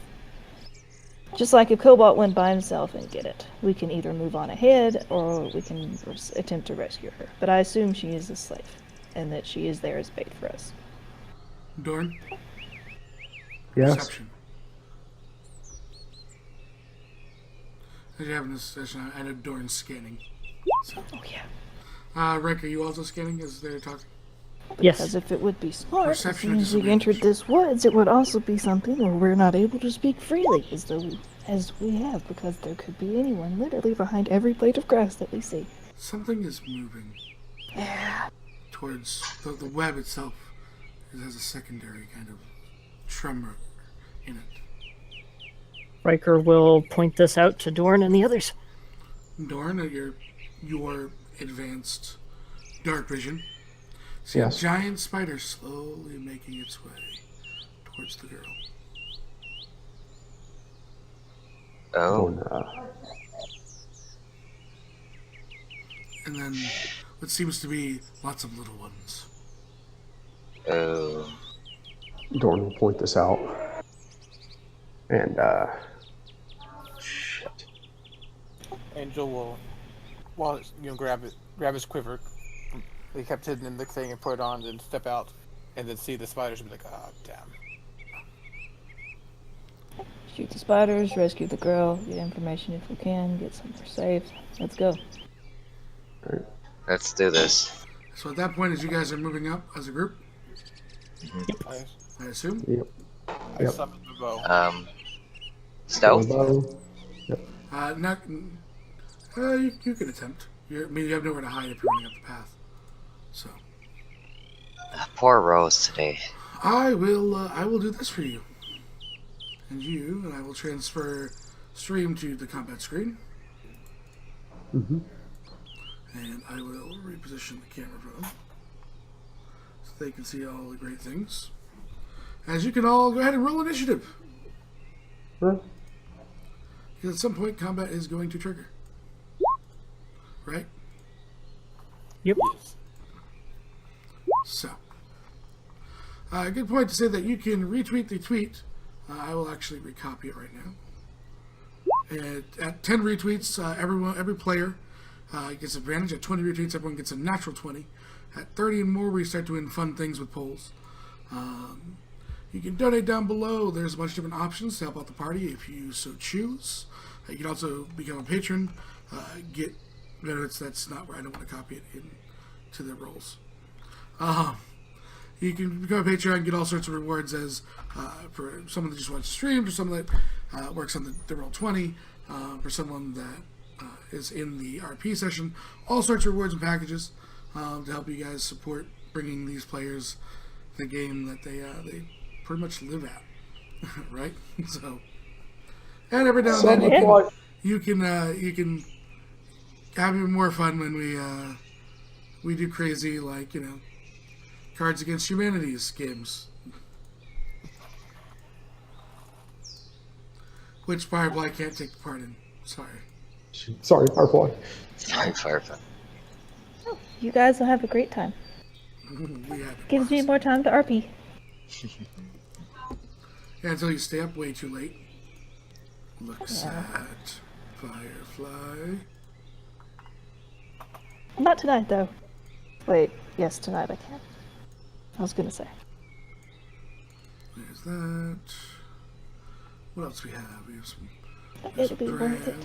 Just like if Cobalt went by himself and get it. We can either move on ahead or we can attempt to rescue her. But I assume she is a slave and that she is there as bait for us. Dorn? Yes. Perception. As you're having this session, I know Dorn's scanning. So. Oh yeah. Rick, are you also scanning as they're talking? Yes. Because if it would be smart, as Perception soon or as we disadvantage? entered this woods, it would also be something where we're not able to speak freely as we have, because there could be anyone literally behind every blade of grass that we see. Something is moving Yeah. towards the web itself. It has a secondary kind of tremor in it. Riker will point this out to Dorn and the others. Dorn, at your advanced dark vision, see Yes. a giant spider slowly making its way towards the girl. Oh, Dorn, And then what seems to be lots of little ones. oh. Dorn will point this out. And, shit. Angel will, grab his quiver. He kept hidden in the thing and put it on, and step out, and then see the spiders and be like, "Oh, damn." Shoot the spiders, rescue the girl, get information if we can, get somewhere safe. Let's go. Let's do this. So at that point, as you guys are moving up as a group, I I assume, Yep. I Yep. summoned the bow. Stealth? Bow. Yep. not, you can attempt. You have nowhere to hide if you're running up the path. So Poor Rose today. I will do this for you. And I will transfer stream to the combat screen. Mm-hmm. And I will reposition the camera for them so they can see all the great things. As you can all go ahead and roll initiative. Sure. Because at some point combat is going to trigger. Right? Yep. So. A good point to say that you can retweet the tweet. I will actually recopy it right now. And at 10 retweets, every player gets advantage. At 20 retweets, everyone gets a natural 20. At 30 and more, we start doing fun things with polls. You can donate down below. There's a bunch of different options to help out the party if you so choose. You can also become a patron. Get benefits. That's not where I don't want to copy it into the roles. You can become a patron and get all sorts of rewards as for someone that just watches streams, for someone that works on the Roll20, for someone that is in the RP session. All sorts of rewards and packages to help you guys support bringing these players the game that they pretty much live at, right? So, and every now and then you can have even more fun when we do crazy, like, Cards Against Humanity's games. Which Firefly can't take part in. Sorry. Sorry, Firefly. Sorry, Firefly. You guys will have a great time. We had Gives me more time to RP. Yeah, until you stay up way too late. Looks at Firefly. Not tonight, though. Wait, yes, tonight I can. I was gonna say. There's that. What else we have? We have some. It'll be worth it.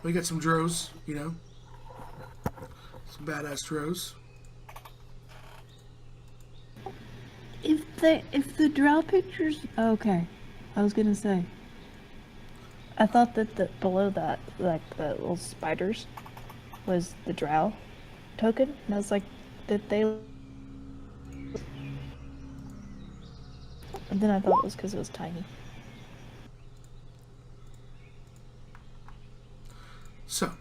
We got some Drows, you know. Some badass Drows. If the Drow pictures, okay. I was gonna say. I thought that below that, like the little spiders, was the Drow token, and I was like, did they? And then I thought it was because it was tiny. So,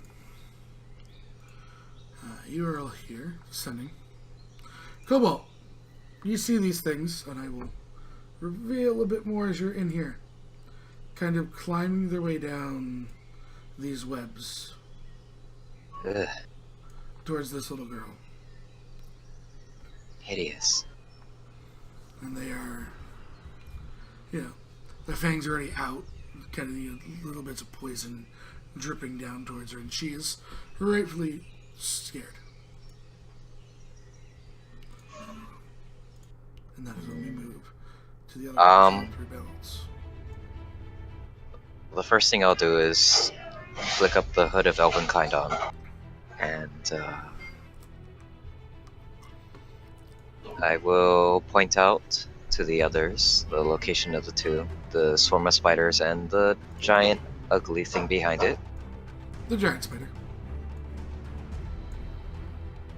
you are all here, sending. Cobalt, you see these things, and I will reveal a bit more as you're in here. Kind of climbing their way down these webs. Ugh, Towards this little girl. hideous. And they are, you know, the fangs are already out. Kind of, you know, little bits of poison dripping down towards her, and she is rightfully scared. And that is when we move to the other three belts. The first thing I'll do is flick up the hood of Elvenkind on, and I will point out to the others the location of the two, the swarm of spiders and the giant ugly thing behind it. The giant spider.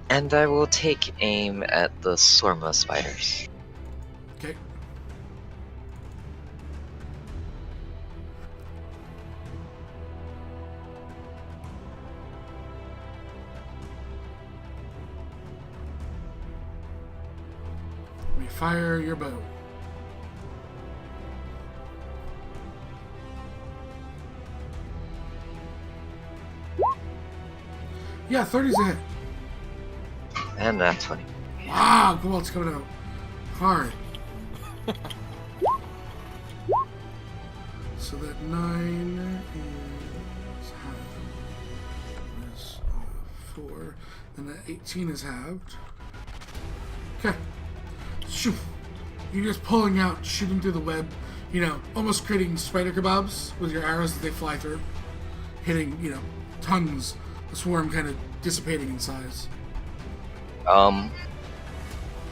And I will take aim at the swarm of spiders. Okay. Let me fire your bow. Yeah, 30's a hit. And that's 20. Wow, Cobalt's coming out hard. So that 9 is halved. This 4. And that 18 is halved. Okay. Shoo. You're just pulling out, shooting through the web, you know, almost creating spider kebabs with your arrows that they fly through. Hitting, you know, tons. The swarm kind of dissipating in size.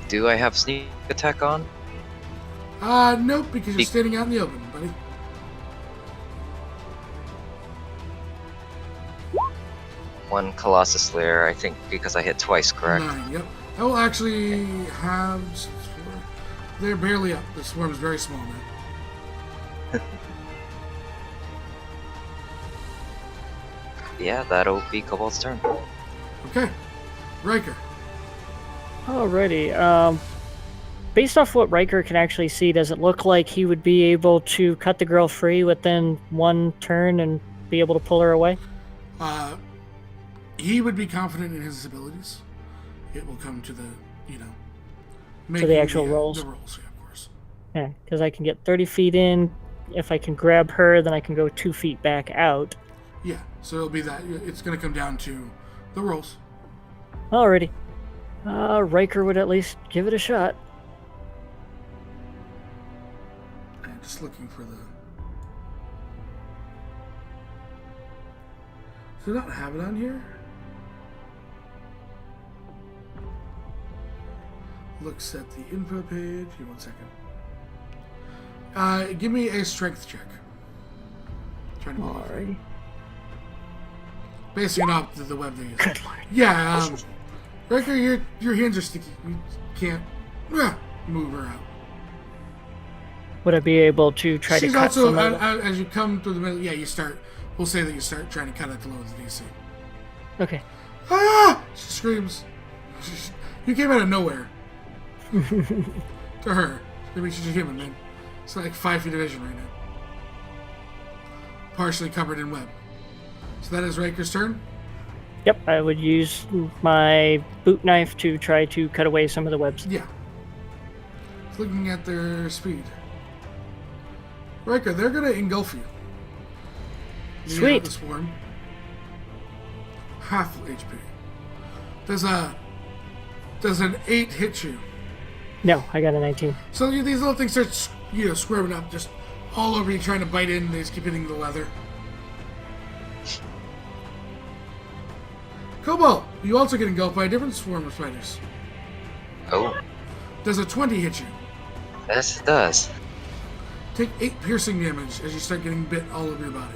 Do I have sneak attack on? Nope, because you're standing out in the open, buddy. One Colossus Slayer, I think, because I hit twice, correct? 9, yep. That will actually have... They're barely up. The swarm is very small now. Yeah, that'll be Cobalt's turn. Okay. Riker. Alrighty. Based off what Riker can actually see, does it look like he would be able to cut the girl free within one turn and be able to pull her away? He would be confident in his abilities. It will come to the, you know... To the actual rolls? The rolls, yeah, of course. Yeah, because I can get 30 feet in. If I can grab her, then I can go 2 feet back out. Yeah, so it'll be that. It's going to come down to the rolls. Alrighty. Riker would at least give it a shot. I'm just looking for the... Does it not have it on here? Looks at the info page. Give me 1 second. Give me a strength check. Trying to Alrighty. basing it off the web they use. Good lord. Yeah, Riker, your hands are sticky. You can't move her out. Would I be able to try She's to cut also, some of it? as you come through the middle, yeah, you start, we'll say that you start trying to cut at the low of the DC. Okay. Ah! She screams. You came out of nowhere. To her. I mean, she's a human, man. It's like 5 feet of vision right now. Partially covered in web. So that is Riker's turn. Yep, I would use my boot knife to try to cut away some of the webs. Yeah. Looking at their speed. Riker, they're going to engulf you. Sweet. The swarm. Half HP. Does an 8 hit you? No, I got a 19. So these little things start, squirming up, just all over you, trying to bite in. They just keep hitting the leather. Cobalt, you also get engulfed by a different swarm of spiders. Oh, Does a 20 hit you? yes, it does. Take 8 piercing damage as you start getting bit all over your body.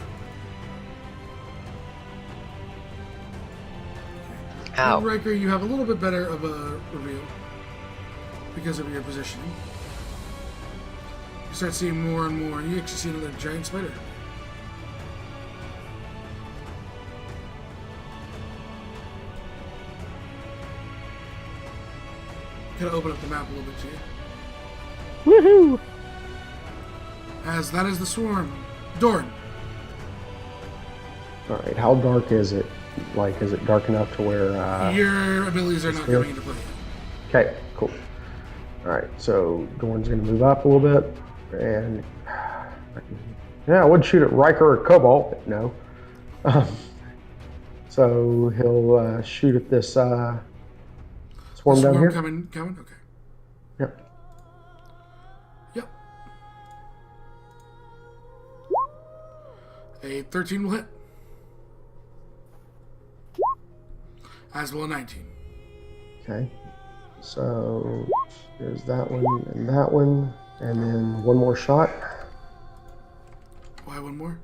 Ow. And Riker, you have a little bit better of a reveal because of your positioning. You start seeing more and more, and you actually see another giant spider. Kind of open up the map a little bit to you. Woohoo! As that is the swarm. Dorn. All right, how dark is it? Like, is it dark enough to where... Your abilities are not here? coming into play. Okay, cool. All right, so Dorn's going to move up a little bit, and yeah, I would shoot at Riker or Cobalt, but no. So he'll shoot at this swarm down here. Coming. Okay. Yep. Yep. A 13 will hit. As will a 19. Okay. So there's that one, and then one more shot Why one more?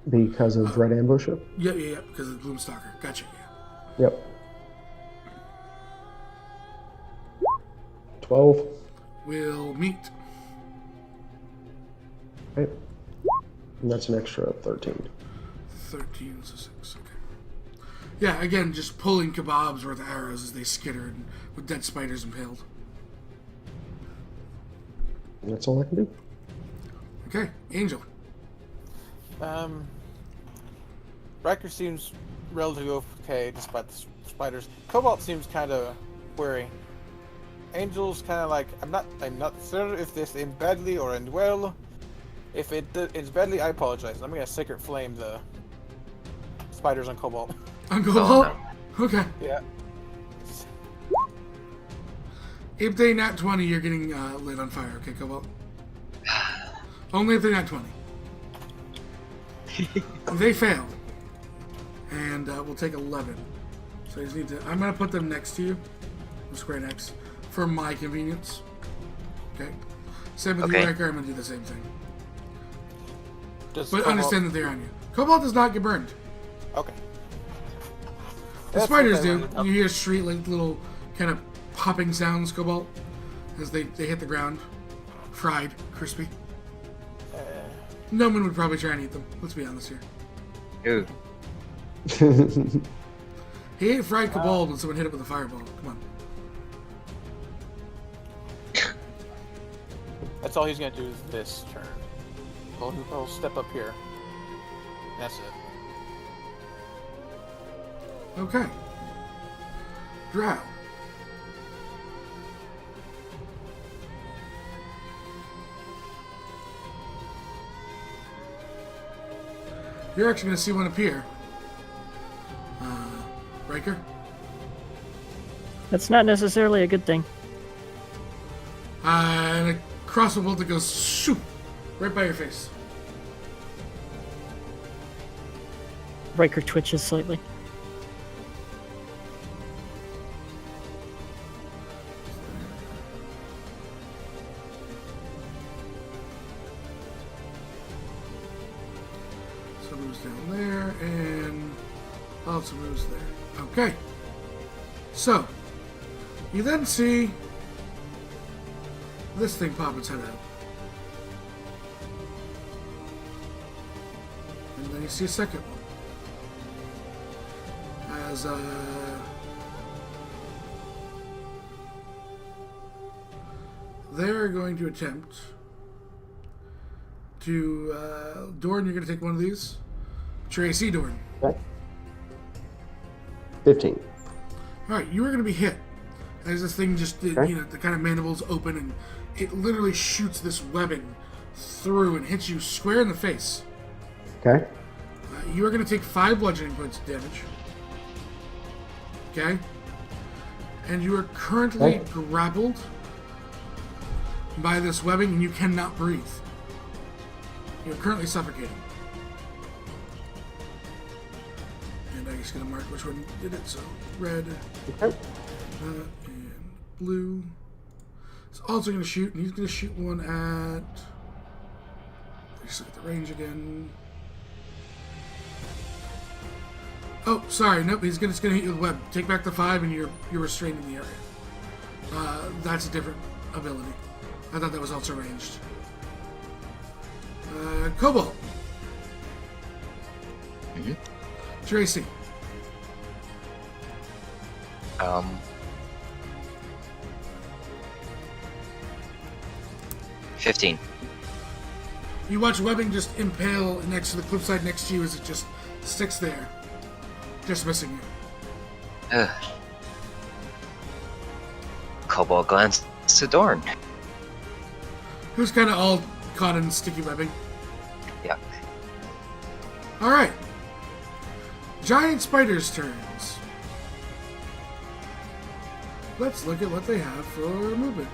because of Dread Ambush. Yeah, because of the Gloomstalker. Gotcha, yeah. Yep. 12. We'll meet. Okay. And that's an extra 13. 13, so 6, okay. Yeah, again, just pulling kebabs worth of arrows as they skitter and with dead spiders impaled. And that's all I can do. Okay, Angel. Riker seems relatively okay despite the spiders. Cobalt seems kind of wary. Angel's kind of like, I'm not sure if this ends badly or ends well. If it ends badly, I apologize. I'm gonna Sacred Flame the spiders on Cobalt. Uncle Oh, Holt? Okay. Yeah. If they nat 20, you're getting lit on fire, okay, Cobalt? Only if they're nat 20. They fail. And we'll take 11. So you just need to... I'm going to put them next to you. Square next. For my convenience. Okay? Same with you, Okay. Riker. I'm going to do the same thing. Does But Cobalt- understand that they're on you. Cobalt does not get burned. Okay. The That's spiders what I do. wanted. You hear street like little kind of popping sounds, Cobalt, as they hit the ground. Fried, crispy. No one would probably try and eat them. Let's be honest here. Ooh. He ate fried Cobalt when someone hit it with a fireball. Come on. That's all he's gonna do is this turn. He'll step up here. That's it. Okay. Drow. You're actually going to see one appear. Riker? That's not necessarily a good thing. And a crossbow bolt that goes shoot right by your face. Riker twitches slightly. So moves down there, and also moves there. Okay. So, you then see this thing pop its head out. And then you see a second one. As, they're going to attempt to, Dorn, you're going to take one of these. Tracy, Dorn. Okay. 15. Alright, you are going to be hit. As this thing just, Okay. the kind of mandibles open and it literally shoots this webbing through and hits you square in the face. Okay. You are going to take 5 bludgeoning points of damage. Okay? And you are currently grappled by this webbing, and you cannot breathe. You're currently suffocating. And I'm just going to mark which one did it. So, red, and blue. He's also going to shoot, and he's going to shoot one at... Let's look at the range again. Oh, sorry. Nope, he's just going to hit you with web. Take back the 5, and you're restrained in the area. That's a different ability. I thought that was also ranged. Cobalt. Mm-hmm. Tracy. 15. You watch webbing just impale next to the cliffside next to you as it just sticks there. Just missing you. Ugh. Cobalt glanced to Dorn. Who's kind of all caught in sticky webbing. Yep. Alright. Giant spiders' turns. Let's look at what they have for movement.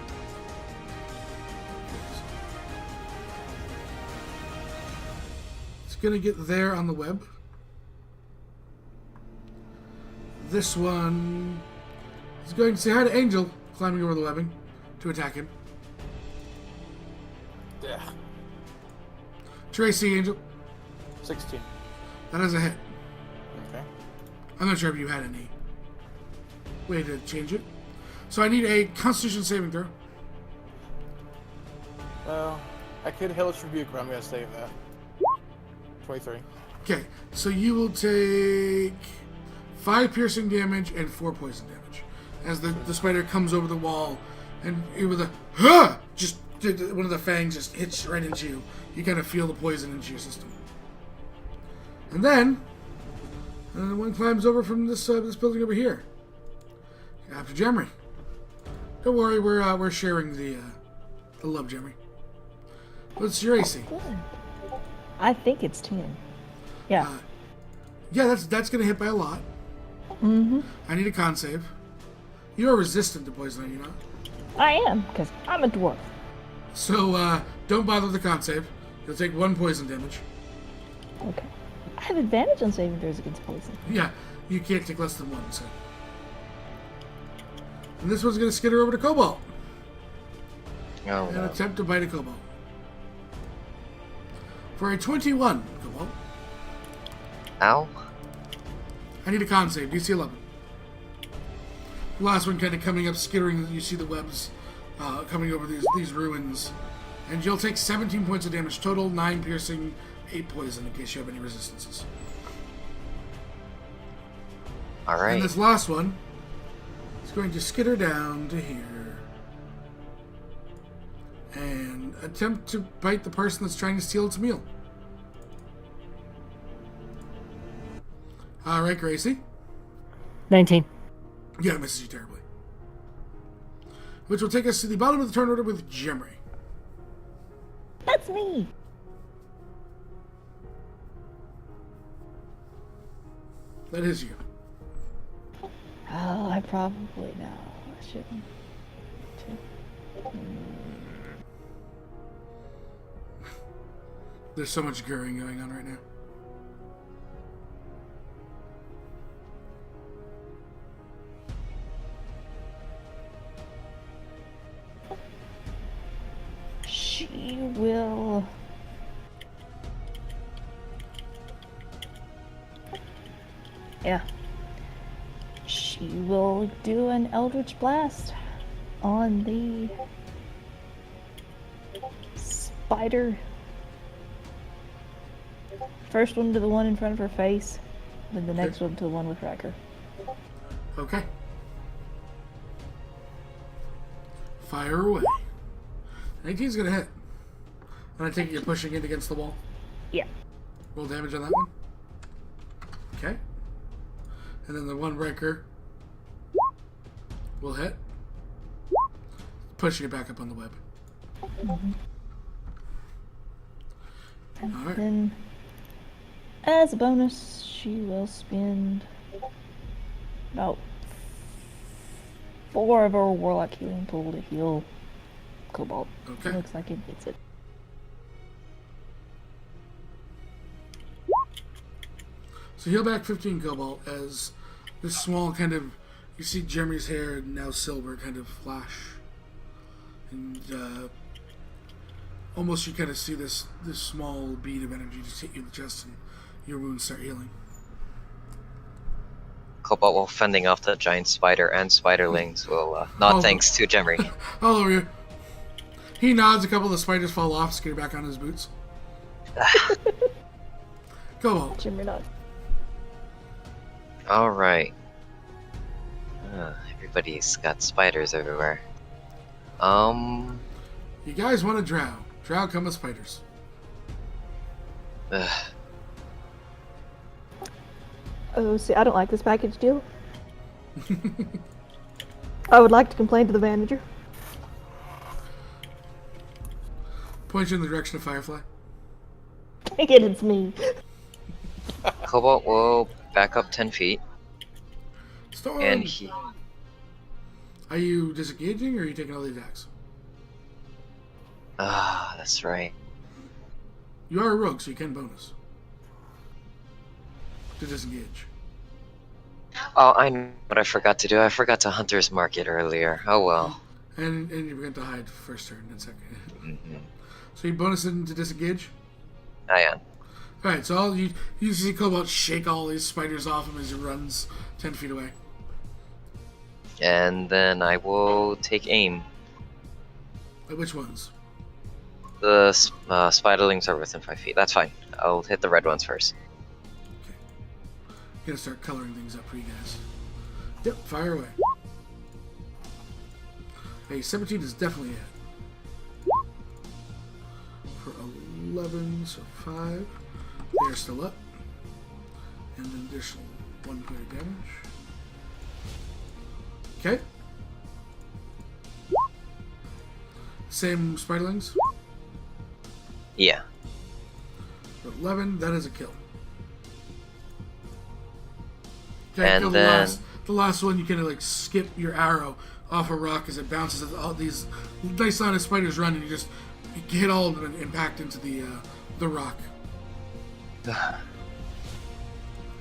It's going to get there on the web. This one is going to say hi to Angel, climbing over the webbing to attack him. Yeah. Tracy, Angel. 16. That is a hit. Okay. I'm not sure if you had any way to change it. So I need a Constitution saving throw. I could Hellish Rebuke, but I'm going to save that. 23. Okay, so you will take 5 piercing damage and 4 poison damage as the spider comes over the wall, and with a just one of the fangs just hits right into you. You kind of feel the poison into your system, and then one climbs over from this building over here. After Gemry. Don't worry, we're sharing the love, Gemry. What's your AC? I think it's 10. Yeah. Yeah, that's gonna hit by a lot. Mm-hmm. I need a con save. You are resistant to poison, are you not? I am, because I'm a dwarf. So, don't bother with the con save. You'll take 1 poison damage. Okay. I have advantage on saving throws against poison. Yeah, you can't take less than 1, so. And this one's gonna skitter over to Cobalt. Oh, And no. attempt to bite a Cobalt. For a 21, Cobalt. Ow. I need a con save. DC 11. The last one kind of coming up, skittering. You see the webs coming over these ruins. And you'll take 17 points of damage total, 9 piercing, 8 poison, in case you have any resistances. Alright. And this last one is going to skitter down to here. And attempt to bite the person that's trying to steal its meal. Alright, Gracie. 19. Yeah, it misses you terribly. Which will take us to the bottom of the turn order with Gemry. That's me! That is you. Oh, I probably know. I shouldn't. There's so much gurring going on right now. She will... Yeah. She will do an Eldritch Blast on the spider. First one to the one in front of her face, then the next one to the one with Wrecker. Okay. Fire away. 19's gonna hit. And I take it you're pushing it against the wall. Yeah. Roll damage on that one. Okay. And then the one breaker will hit. Pushing it back up on the web. Mm-hmm. And Alright. then As a bonus, she will spend about 4 of her Warlock healing pool to heal Cobalt. Okay. It looks like it gets it. So heal back 15 Cobalt as this small kind of, you see Jeremy's hair now silver kind of flash. And almost you kind of see this small bead of energy just hit you in the chest and your wounds start healing. Cobalt will fending off the giant spider and spiderlings will nod Oh. thanks to Jemry. All over you. He nods, a couple of the spiders fall off, skitter back on his boots. Cobalt. Jimmer not. Alright. Everybody's got spiders everywhere. You guys want a drow. Drow come with spiders. Ugh. Oh, see, I don't like this package deal. I would like to complain to the manager. Point you in the direction of Firefly. Dang it, it's me. Cobalt will back up 10 feet, Storm! and he... Are you disengaging or are you taking all the attacks? Ah, that's right. You are a rogue, so you can bonus. To disengage. Oh, I know what I forgot to do. I forgot to Hunter's Mark it earlier. Oh well. And you forgot to hide first turn and second. Mm-hmm. So you bonus it into disengage? I am. Alright, so you see Cobalt shake all these spiders off him as he runs 10 feet away. And then I will take aim. Wait, which ones? The spiderlings are within 5 feet. That's fine. I'll hit the red ones first. Gonna start coloring things up for you guys. Yep, fire away. Hey, 17 is definitely it. For 11, so 5. They're still up. And an additional 1 point of damage. Okay. Same spiderlings. Yeah. For 11, that is a kill. Okay, And kill then- the last one, you kind of like skip your arrow off a rock as it bounces as all these nice line of spiders run, and you hit all of them and impact into the rock. Come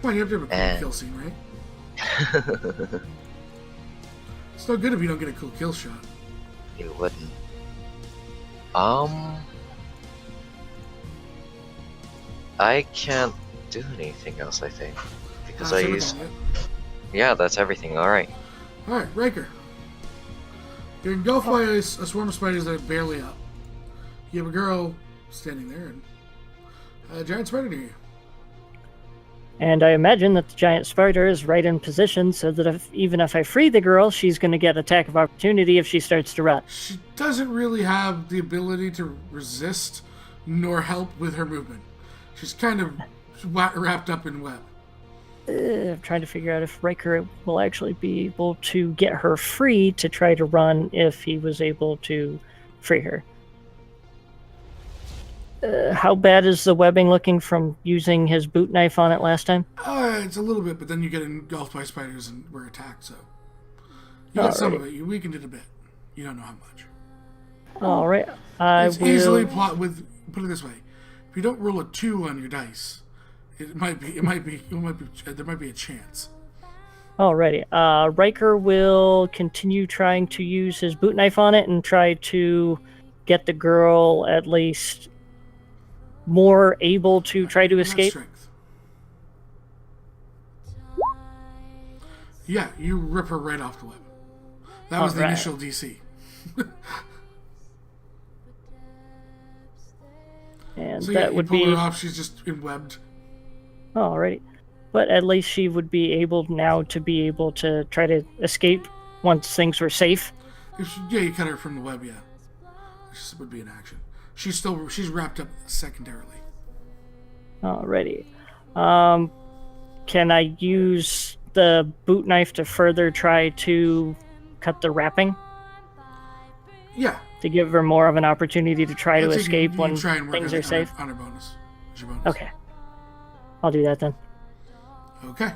on, you have to have a cool And- kill scene, right? It's no good if you don't get a cool kill shot. You wouldn't. I can't do anything else, I think. Because I That's used... everything, yeah. Yeah, that's everything. Alright. Alright, Riker. You're engulfed by a swarm of spiders that are barely up. You have a girl standing there and a giant spider near you. And I imagine that the giant spider is right in position so that even if I free the girl, she's going to get attack of opportunity if she starts to run. She doesn't really have the ability to resist nor help with her movement. She's kind of wrapped up in web. I'm trying to figure out if Riker will actually be able to get her free to try to run if he was able to free her. How bad is the webbing looking from using his boot knife on it last time? It's a little bit, but then you get engulfed by spiders and we're attacked, so... You got some of it. You weakened it a bit. You don't know how much. All right, I It's will. easily plot with... Put it this way. If you don't roll a 2 on your dice, there might be a chance. Alrighty. Riker will continue trying to use his boot knife on it and try to get the girl at least more able to try to Not escape. strength. Yeah, you rip her right off the web. That was the Alright. initial DC. And So yeah, that you would pull be her off, she's just webbed. alrighty. But at least she would be able now to be able to try to escape once things were safe. Yeah, you cut her from the web, yeah. This would be an action. She's wrapped up secondarily. Alrighty. Can I use the boot knife to further try to cut the wrapping Yeah. to give her more of an opportunity to try to Let's say escape you when try and work things on are safe? on her bonus. It's your bonus. Okay. I'll do that then. Okay.